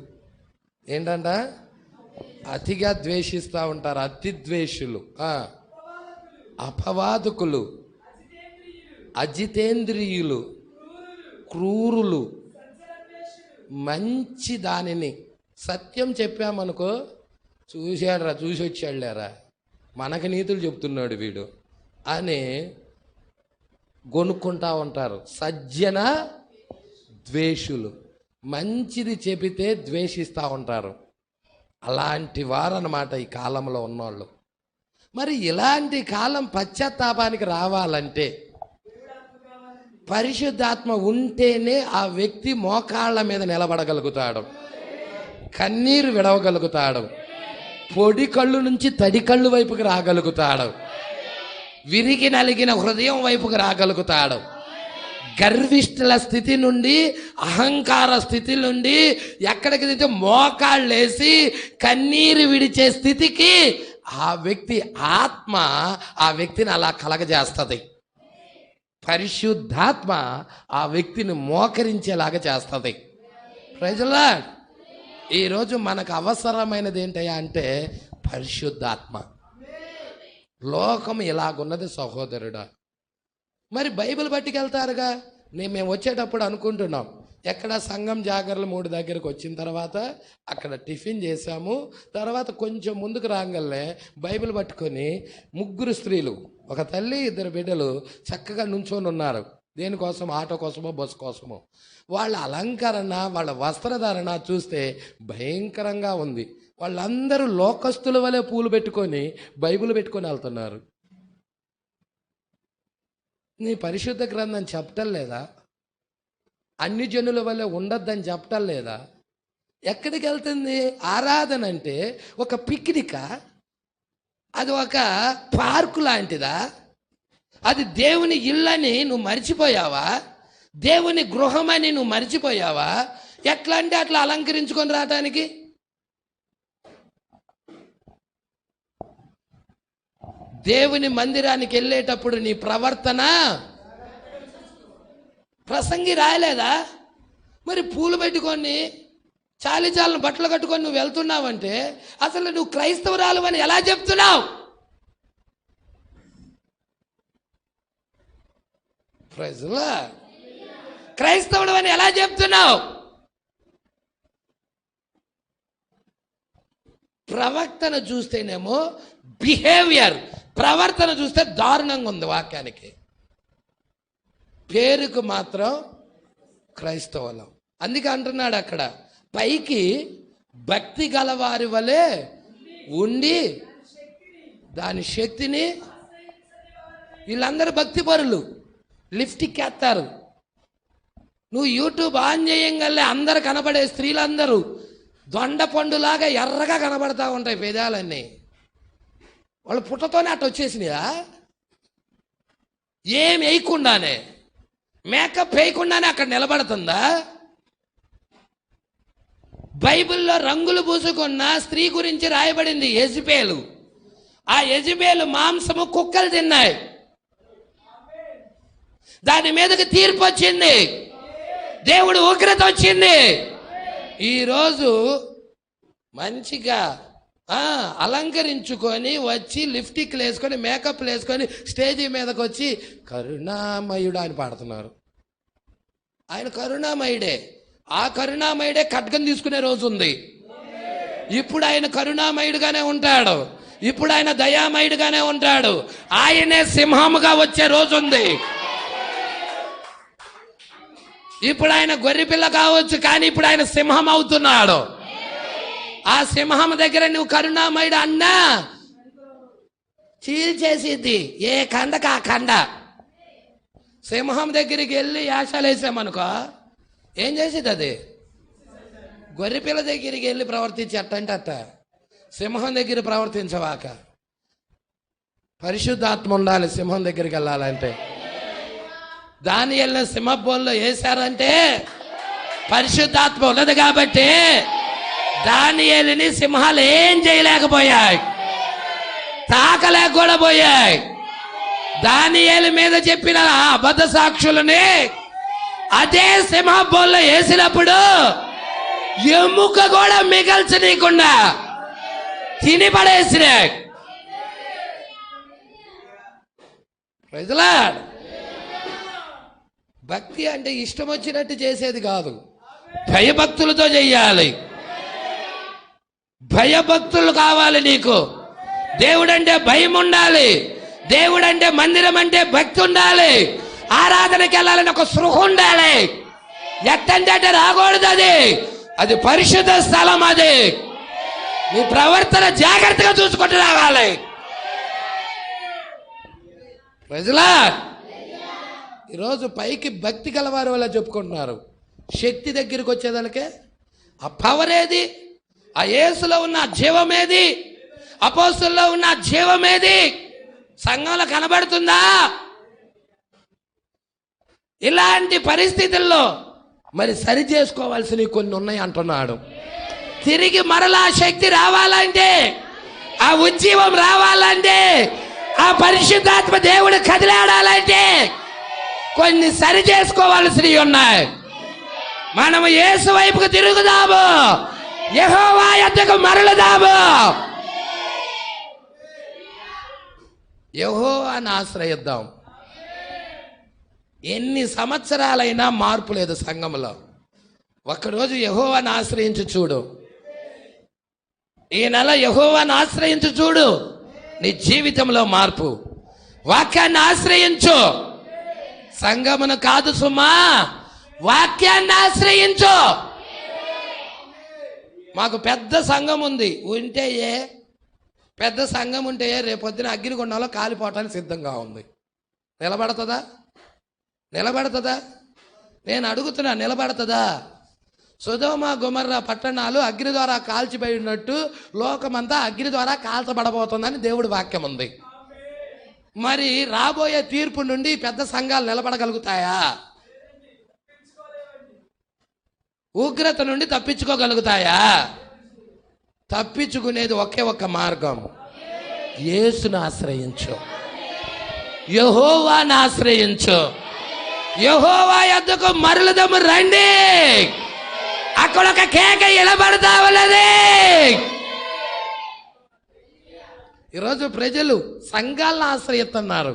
ఏంటంట? అతిగా ద్వేషిస్తూ ఉంటారు. అతిద్వేషులు, అపవాదుకులు, అజితేంద్రియులు, క్రూరులు. మంచి దానిని సత్యం చెప్పామనుకో, చూశాడరా, చూసి వచ్చాడులేరా, మనకి నీతులు చెప్తున్నాడు వీడు అని గొనుక్కుంటా ఉంటారు. సజ్జన ద్వేషులు, మంచిది చెబితే ద్వేషిస్తూ ఉంటారు. అలాంటి వారన్నమాట ఈ కాలంలో ఉన్నవాళ్ళు. మరి ఇలాంటి కాలం పశ్చాత్తాపానికి రావాలంటే పరిశుద్ధాత్మ ఉంటేనే ఆ వ్యక్తి మోకాళ్ళ మీద నిలబడగలుగుతాడు, కన్నీరు విడవగలుగుతాడు, పొడి కళ్ళు నుంచి తడి కళ్ళు వైపుకి రాగలుగుతాడు, విరిగి నలిగిన హృదయం వైపుకి రాగలుగుతాడు. గర్విష్ఠుల స్థితి నుండి, అహంకార స్థితి నుండి ఎక్కడికి దిగితే మోకాళ్ళేసి కన్నీరు విడిచే స్థితికి ఆ వ్యక్తి ఆత్మ ఆ వ్యక్తిని అలా కలగజేస్తుంది. పరిశుద్ధాత్మ ఆ వ్యక్తిని మోకరించేలాగా చేస్తుంది. ప్రజలా ఈరోజు మనకు అవసరమైనది ఏంటయ్యా అంటే పరిశుద్ధాత్మ. లోకం ఇలాగున్నది సహోదరుడా. మరి బైబిల్ పట్టుకెళ్తారుగా. మేము వచ్చేటప్పుడు అనుకుంటున్నాం, ఎక్కడ సంఘం జాగర్ల 3 దగ్గరకు వచ్చిన తర్వాత అక్కడ టిఫిన్ చేశాము. తర్వాత కొంచెం ముందుకు రాగలనే బైబిల్ పట్టుకొని 3 స్త్రీలు, ఒక తల్లి 2 బిడ్డలు చక్కగా నుంచొని ఉన్నారు. దేనికోసం? ఆటో కోసమో బస్సు కోసమో. వాళ్ళ అలంకరణ, వాళ్ళ వస్త్రధారణ చూస్తే భయంకరంగా ఉంది. వాళ్ళందరూ లోకస్తుల వలె పూలు పెట్టుకొని బైబిల్ పెట్టుకొని వెళ్తున్నారు. నీ పరిశుద్ధ గ్రంథం చెప్పటం లేదా? అన్ని జనుల వల్ల ఉండొద్దని చెప్పటం లేదా? ఎక్కడికి వెళ్తుంది ఆరాధన అంటే? ఒక పిక్నికా? అది ఒక పార్కు లాంటిదా? అది దేవుని ఇల్లని నువ్వు మర్చిపోయావా? దేవుని గృహమని నువ్వు మర్చిపోయావా? ఎట్లా అంటే అట్లా అలంకరించుకొని రావటానికి. దేవుని మందిరానికి వెళ్ళేటప్పుడు నీ ప్రవర్తన, ప్రసంగి రాయలేదా? మరి పూలు పెట్టుకొని చాలిచాలను బట్టలు కట్టుకొని నువ్వు వెళ్తున్నావంటే అసలు నువ్వు క్రైస్తవురాలు అని ఎలా చెప్తున్నావు? క్రైస్తవుడు అని ఎలా చెప్తున్నావు? ప్రవక్తన చూస్తేనేమో బిహేవియర్, ప్రవర్తన చూస్తే దారుణంగా ఉంది వాక్యానికి. పేరుకు మాత్రం క్రైస్తవులం. అందుకే అంటున్నాడు అక్కడ, పైకి భక్తి గలవారి వలె ఉండి దాని శక్తిని. వీళ్ళందరూ భక్తి పరులు, లిఫ్ట్కి ఎత్తారు. నువ్వు యూట్యూబ్ ఆన్ చేయంగానే అందరు కనబడే స్త్రీలందరూ దొండ పండులాగా ఎర్రగా కనబడతా ఉంటాయి పెదాలన్నీ. వాళ్ళు పుట్టతోనే అట్ట వచ్చేసినాయా? ఏం వేయకుండానే, మేకప్ వేయకుండానే అక్కడ నిలబడుతుందా? బైబిల్లో రంగులు పూసుకున్న స్త్రీ గురించి రాయబడింది యెజబెలు. ఆ యెజబెలు మాంసము కుక్కలు తిన్నాయి, దాని మీదకి తీర్పు వచ్చింది, దేవుడు ఉగ్రత వచ్చింది. ఈరోజు మంచిగా అలంకరించుకొని వచ్చి లిప్స్టిక్లు వేసుకొని మేకప్లు వేసుకొని స్టేజీ మీదకి వచ్చి కరుణామయుడు అని పాడుతున్నారు. ఆయన కరుణామయుడే. ఆ కరుణామయుడే ఖడ్గం తీసుకునే రోజు ఉంది. ఇప్పుడు ఆయన కరుణామయుడుగానే ఉంటాడు, ఇప్పుడు ఆయన దయామయుడుగానే ఉంటాడు. ఆయనే సింహముగా వచ్చే రోజు ఉంది. ఇప్పుడు ఆయన గొర్రెపిల్ల కావచ్చు, కానీ ఇప్పుడు ఆయన సింహం అవుతున్నాడు. ఆ సింహం దగ్గర నువ్వు కరుణామయుడు అన్నా చీల్చేసిద్ది, ఏ కండక ఆ కండ. సింహం దగ్గరికి వెళ్ళి యాశాలు వేసామనుకో ఏం చేసిద్ది అది? గొర్రెపిల్ల దగ్గరికి వెళ్ళి ప్రవర్తించి అట్టంటే అట్ట. సింహం దగ్గర ప్రవర్తించవాక. పరిశుద్ధాత్మ ఉండాలి సింహం దగ్గరికి వెళ్ళాలంటే. దానియేలును సింహబోన్లో వేశారంటే పరిశుద్ధాత్మ ఉన్నది కాబట్టి దానియేలుని సింహాలు ఏం చేయలేకపోయాయి, తాకలేక కూడా పోయాయి. దానియేలు మీద చెప్పిన అబద్ధ సాక్షులని అదే సింహబోన్లో వేసినప్పుడు ఎముక కూడా మిగల్చనీయకుండా తిని పడేసినాయి. Praise the lord. భక్తి అంటే ఇష్టం వచ్చినట్టు చేసేది కాదు, భయభక్తులతో చెయ్యాలి. భయభక్తులు కావాలి నీకు. దేవుడంటే భయం ఉండాలి, దేవుడంటే మందిరం అంటే భక్తి ఉండాలి, ఆరాధనకి వెళ్ళాలని ఒక స్పృహ ఉండాలి. ఎట్టంటే రాకూడదు, అది పరిశుద్ధ స్థలం. అది నీ ప్రవర్తన జాగ్రత్తగా చూసుకుంటూ రావాలి. ప్రజలా ఈరోజు పైకి భక్తి గలవారి వల్ల చెప్పుకుంటున్నారు, శక్తి దగ్గరికి వచ్చేదానికే ఆ పవర్ ఏది? ఆ యేసులో ఉన్న జీవమేది? అపోస్తుల్లో ఉన్న జీవమేది? సంఘంలో కనబడుతుందా? ఇలాంటి పరిస్థితుల్లో మరి సరి చేసుకోవాల్సినవి కొన్ని ఉన్నాయి అంటున్నాడు. తిరిగి మరలా శక్తి రావాలంటే, ఆ ఉజ్జీవం రావాలంటే, ఆ పరిశుద్ధాత్మ దేవుడు కదిలాడాలంటే కొన్ని సరి చేసుకోవాల్సినవి ఉన్నాయి. మనము యేసు వైపుకు తిరుగుదాము, యెహోవా యొద్దకు మరలుదాము. యెహోవాను ఆశ్రయిద్దాం. ఎన్ని సంవత్సరాలైనా మార్పు లేదు సంఘంలో. ఒక్కరోజు యెహోవాను ఆశ్రయించి చూడు, ఈ నెల యెహోవాను ఆశ్రయించి చూడు, నీ జీవితంలో మార్పు. వాక్యాన్ని ఆశ్రయించు, సంఘమును కాదు సుమా, వాక్యాన్ని ఆశ్రయించు. మాకు పెద్ద సంఘం ఉంది, ఉంటే పెద్ద సంఘం ఉంటే రేపొద్దున అగ్నిగుండంలో కాలిపోవటానికి సిద్ధంగా ఉంది. నిలబడుతుందా? నిలబడుతుందా? నేను అడుగుతున్నా, నిలబడుతుందా? సొదొమ గొమొర్రా పట్టణాలు అగ్ని ద్వారా కాల్చిపోయినట్టు లోకమంతా అగ్ని ద్వారా కాల్చబడబోతుందని దేవుడి వాక్యం ఉంది. మరి రాబోయే తీర్పు నుండి పెద్ద సంఘాలు నిలబడగలుగుతాయా? ఉగ్రత నుండి తప్పించుకోగలుగుతాయా? తప్పించుకునేది ఒకే ఒక్క మార్గం, యేసును ఆశ్రయించు, యెహోవాను ఆశ్రయించు. యెహోవా యొద్దకు మరలుదము రండి. అక్కడ ఒక కేక వినబడతా ఉన్నది. ఈరోజు ప్రజలు సంఘాలను ఆశ్రయిస్తున్నారు.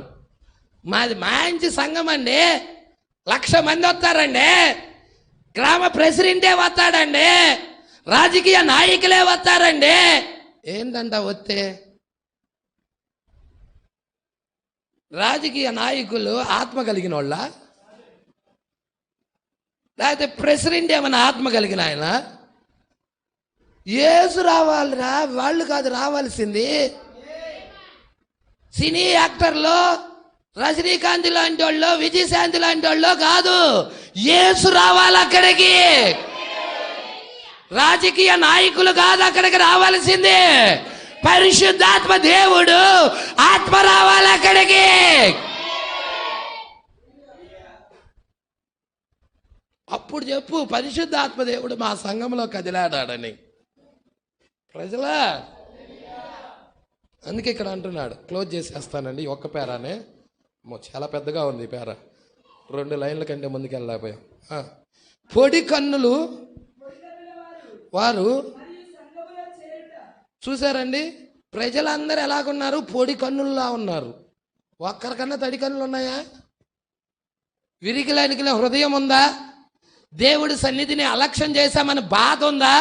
మాది మంచి సంఘం అండి, 1,00,000 మంది వస్తారండి, గ్రామ ప్రెసిడెంటే వస్తాడండి, రాజకీయ నాయకులే వస్తారండి. ఏంటంట వస్తే? రాజకీయ నాయకులు ఆత్మ కలిగిన వాళ్ళ, లేకపోతే ప్రెసిడెంట్ ఏమైనా ఆత్మ కలిగిన ఆయన? యేసు రావాలిరా, వాళ్ళు కాదు రావాల్సింది. సినీ యాక్టర్లు, రజనీకాంత్ లాంటి వాళ్ళు, విజయశాంతి లాంటి వాళ్ళు కాదు, యేసు రావాలి అక్కడికి. రాజకీయ నాయకులు కాదు అక్కడికి రావాల్సింది, పరిశుద్ధాత్మ దేవుడు ఆత్మ రావాలి అక్కడికి. అప్పుడు చెప్పు, పరిశుద్ధాత్మ దేవుడు మా సంఘంలో కదిలాడాడని. ప్రజలా, అందుకే ఇక్కడ అంటున్నాడు. క్లోజ్ చేసేస్తానండి ఒక్క పేరానే, చాలా పెద్దగా ఉంది పేర, 2 లైన్ల కంటే ముందుకు వెళ్ళలేకపోయాం. పొడి కన్నులు వారు చూసారండి. ప్రజలందరూ ఎలాగున్నారు? పొడి కన్నుల్లా ఉన్నారు. ఒక్కరికన్నా తడి కన్నులు ఉన్నాయా? విరిగిలనికిన హృదయం ఉందా? దేవుడి సన్నిధిని అలక్ష్యం చేశామని బాధ ఉందా?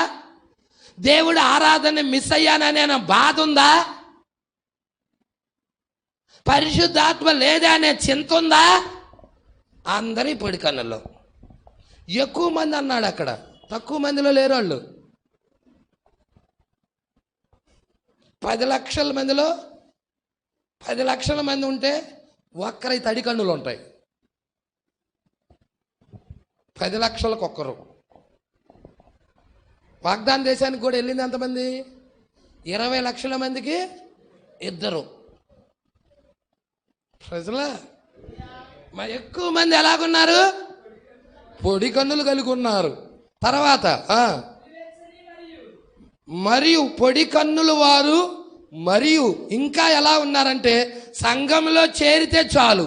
దేవుడి ఆరాధన మిస్ అయ్యాననే బాధ ఉందా? పరిశుద్ధాత్మ లేదా అనే చింత ఉందా? అందరి పొడి కన్నుల్లో. ఎక్కువ మంది అన్నాడు అక్కడ, తక్కువ మందిలో లేరు వాళ్ళు. 10 లక్షల మందిలో 10 లక్షల మంది ఉంటే ఒక్కరి తడి కన్నులు ఉంటాయి. 10 లక్షలకు ఒక్కరు. వాగ్దాన దేశానికి కూడా వెళ్ళింది ఎంతమంది? 20 లక్షల మందికి 2. ప్రజలా, మరి ఎక్కువ మంది ఎలాగున్నారు? పొడి కన్నులు కలిగి ఉన్నారు. తర్వాత మరియు పొడి కన్నులు వారు, మరియు ఇంకా ఎలా ఉన్నారంటే, సంఘంలో చేరితే చాలు,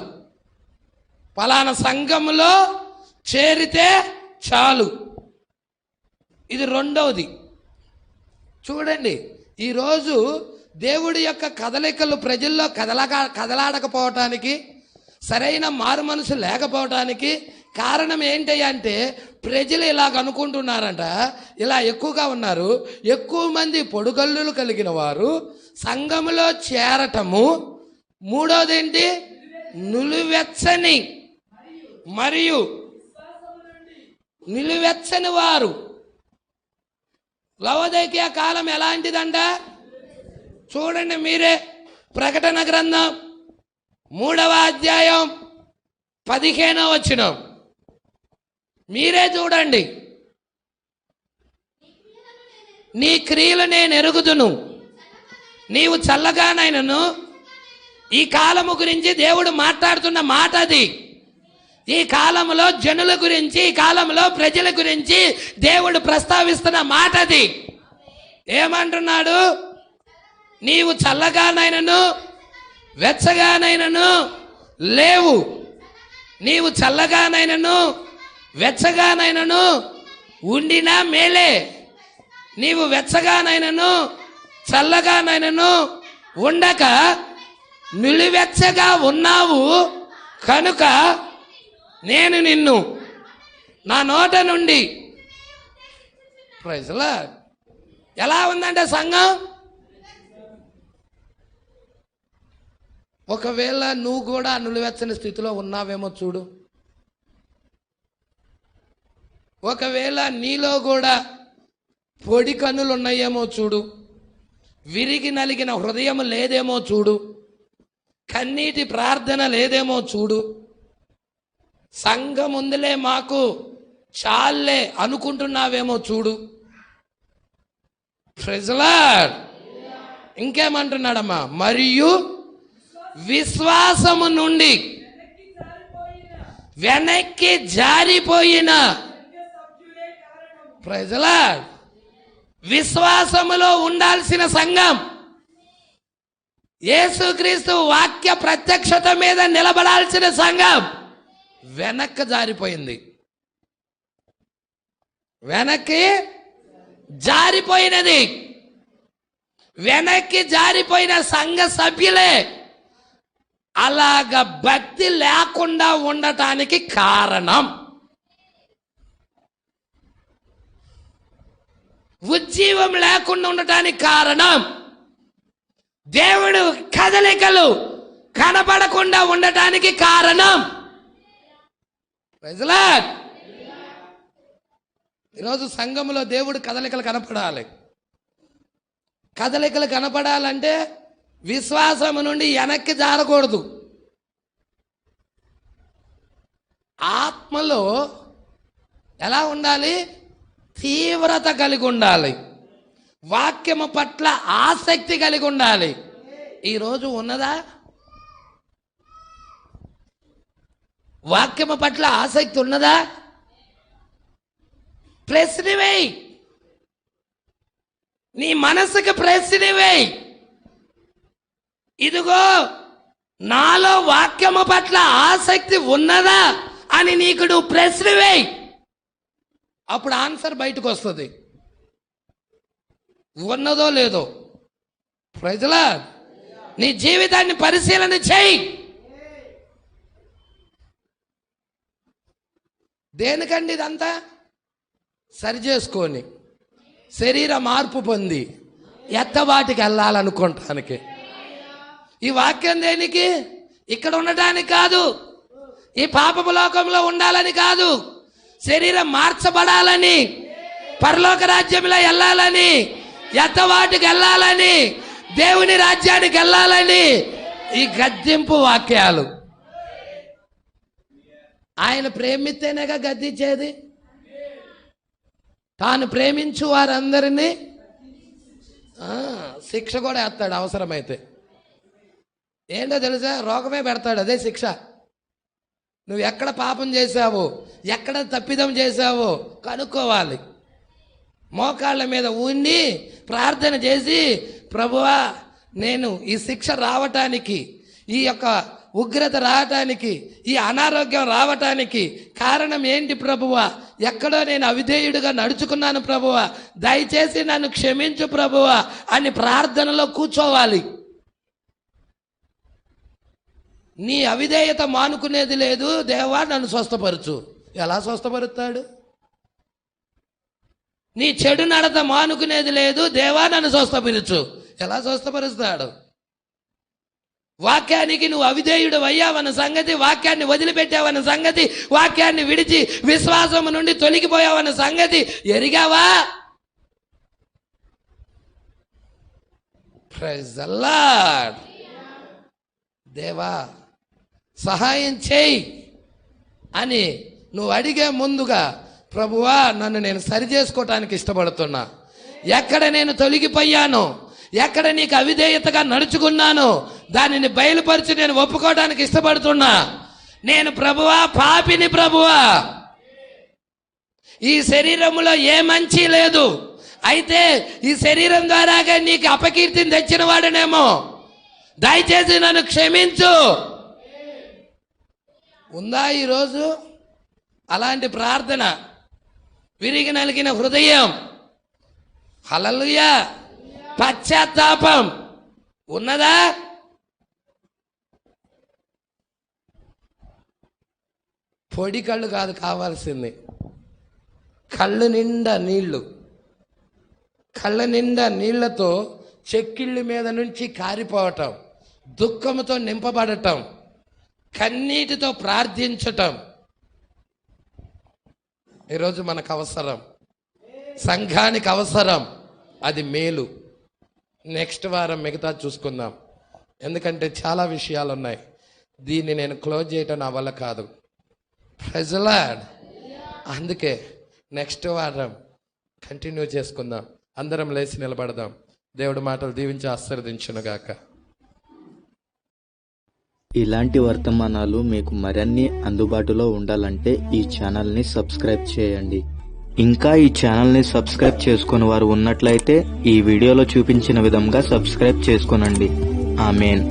పలానా సంఘంలో చేరితే చాలు. ఇది రెండవది. చూడండి, ఈరోజు దేవుడి యొక్క కదలికలు ప్రజల్లో కదలాడకపోవటానికి, సరైన మారు మనసు లేకపోవటానికి కారణం ఏంటి అంటే, ప్రజలు ఇలాగ అనుకుంటున్నారంట, ఇలా ఎక్కువగా ఉన్నారు. ఎక్కువ మంది పొడుగల్లులు కలిగిన వారు సంఘములో చేరటము. మూడోది ఏంటి? నిలువెచ్చని మరియు నిలువెచ్చని వారు. లవోదికీయ కాలం ఎలాంటిదంట? చూడండి మీరే, ప్రకటన గ్రంథం 3వ అధ్యాయం 15వ వచనం మీరే చూడండి. నీ క్రియలు నేను ఎరుగుదును, నీవు చల్లగానైనను. ఈ కాలము గురించి దేవుడు మాట్లాడుతున్న మాట అది. ఈ కాలంలో జనుల గురించి, ఈ కాలంలో ప్రజల గురించి దేవుడు ప్రస్తావిస్తున్న మాట అది. ఏమంటున్నాడు? నీవు చల్లగానైనను వెచ్చగానైనను లేవు. నీవు చల్లగానైనను వెచ్చగానైనను ఉండినా మేలే. నీవు వెచ్చగానైనను చల్లగానైనను ఉండక నిలువెచ్చగా ఉన్నావు కనుక నేను నిన్ను నా నోట నుండి. Praise lord. ఎలా ఉందంటే సంఘం? ఒకవేళ నువ్వు కూడా నిలువెచ్చని స్థితిలో ఉన్నావేమో చూడు. ఒకవేళ నీలో కూడా పొడి కన్నులు ఉన్నాయేమో చూడు. విరిగి నలిగిన హృదయం లేదేమో చూడు. కన్నీటి ప్రార్థన లేదేమో చూడు. సంఘం ఉందిలే మాకు చాలే అనుకుంటున్నావేమో చూడు. Praise Lord. ఇంకేమంటున్నాడమ్మా? మరియు విశ్వాసము నుండి వెనక్కి జారిపోయిన ప్రైజ్ ది లార్డ్. విశ్వాసములో ఉండాల్సిన సంఘం, యేసుక్రీస్తు వాక్య ప్రత్యక్షత మీద నిలబడాల్సిన సంఘం వెనక్కి జారిపోయింది. వెనక్కి జారిపోయినది. వెనక్కి జారిపోయిన సంఘ సభ్యులే అలాగ భక్తి లేకుండా ఉండటానికి కారణం. ఉజ్జీవం లేకుండా ఉండటానికి కారణం. దేవుడు కదలికలు కనపడకుండా ఉండటానికి కారణం. Praise the lord. ఈరోజు సంఘంలో దేవుడు కదలికలు కనపడాలి. కదలికలు కనపడాలంటే విశ్వాసము నుండి వెనక్కి జారకూడదు. ఆత్మలో ఎలా ఉండాలి? తీవ్రత కలిగి ఉండాలి. వాక్యము పట్ల ఆసక్తి కలిగి ఉండాలి. ఈరోజు ఉన్నదా? వాక్యము పట్ల ఆసక్తి ఉన్నదా? ప్రశ్న వేయి. నీ మనసుకు ప్రశ్న వేయి. ఇదిగో నాలో వాక్యము పట్ల ఆసక్తి ఉన్నదా అని నీకు నువ్వు ప్రశ్న వేయి. అప్పుడు ఆన్సర్ బయటకు వస్తుంది. ఉన్నదో లేదో. Praise the lord. నీ జీవితాన్ని పరిశీలన చేయి. దేనికండి ఇదంతా? సరి చేసుకొని శరీర మార్పు పొంది ఎత్తబాటికి వెళ్ళాలనుకోవటానికి. ఈ వాక్యం దేనికి? ఇక్కడ ఉండటానికి కాదు. ఈ పాపపు లోకంలో ఉండాలని కాదు. శరీరం మార్చబడాలని, పరలోక రాజ్యంలో వెళ్ళాలని, ఎత్తబాటికి వెళ్ళాలని, దేవుని రాజ్యానికి వెళ్ళాలని ఈ గద్దింపు వాక్యాలు. ఆయన ప్రేమిస్తేనేగా గద్దించేది. తాను ప్రేమించు వారందరినీ శిక్ష కూడా వేస్తాడు అవసరమైతే. ఏంటో తెలుసా? రోగమే పెడతాడు. అదే శిక్ష. నువ్వు ఎక్కడ పాపం చేశావో, ఎక్కడ తప్పిదం చేశావో కనుక్కోవాలి. మోకాళ్ళ మీద ఉండి ప్రార్థన చేసి, ప్రభువా నేను ఈ శిక్ష రావటానికి, ఈ యొక్క ఉగ్రత రావటానికి, ఈ అనారోగ్యం రావటానికి కారణం ఏంటి ప్రభువా? ఎక్కడో నేను అవిధేయుడిగా నడుచుకున్నాను ప్రభువా, దయచేసి నన్ను క్షమించు ప్రభువా అని ప్రార్థనలో కూర్చోవాలి. నీ అవిధేయత మానుకునేది లేదు. దేవా నన్ను స్వస్థపరచు. ఎలా స్వస్థపరుస్తాడు? నీ చెడు నడత మానుకునేది లేదు. దేవా నన్ను స్వస్థపరచు. ఎలా స్వస్థపరుస్తాడు? వాక్యానికి నువ్వు అవిధేయుడు అయ్యావన్న సంగతి, వాక్యాన్ని వదిలిపెట్టావన్న సంగతి, వాక్యాన్ని విడిచి విశ్వాసము నుండి తొలగిపోయావన్న సంగతి ఎరిగావా? Praise the lord. దేవా సహాయం చేయి అని నువ్వు అడిగే ముందుగా, ప్రభువా నన్ను నేను సరి చేసుకోవటానికి ఇష్టపడుతున్నా. ఎక్కడ నేను తొలగిపోయాను, ఎక్కడ నీకు అవిధేయతగా నడుచుకున్నాను, దానిని బయలుపరిచి నేను ఒప్పుకోవడానికి ఇష్టపడుతున్నా. నేను ప్రభువా పాపిని ప్రభువా. ఈ శరీరములో ఏ మంచి లేదు. అయితే ఈ శరీరం ద్వారాగా నీకు అపకీర్తిని తెచ్చిన వాడనేమో. దయచేసి నన్ను క్షమించు. ఉందా ఈరోజు అలాంటి ప్రార్థన? విరిగి నలిగిన హృదయం, హల్లెలూయా, పశ్చాత్తాపం ఉన్నదా? పొడి కళ్ళు కాదు కావాల్సింది, కళ్ళు నిండా నీళ్లు. కళ్ళ నిండా నీళ్లతో చెక్కిళ్ళ మీద నుంచి కారిపోవటం, దుఃఖంతో నింపబడటం, కన్నీటితో ప్రార్థించటం ఈరోజు మనకు అవసరం, సంఘానికి అవసరం. అది మేలు. నెక్స్ట్ వారం మిగతా చూసుకుందాం. ఎందుకంటే చాలా విషయాలు ఉన్నాయి. దీన్ని నేను క్లోజ్ చేయటం నా వల్ల కాదు. Praise the lord. అందుకే నెక్స్ట్ వారం కంటిన్యూ చేసుకుందాం. అందరం లేచి నిలబడదాం. దేవుడి మాటలు దీవించి ఆశీర్వదించునుగాక. ఇలాంటి వర్తమానాలు మీకు మరిన్ని అందుబాటులో ఉండాలంటే ఈ ఛానల్ని సబ్స్క్రైబ్ చేయండి. ఇంకా ఈ ఛానల్ని సబ్స్క్రైబ్ చేసుకుని వారు ఉన్నట్లయితే ఈ వీడియోలో చూపించిన విధంగా సబ్స్క్రైబ్ చేసుకోనండి. ఆమేన్.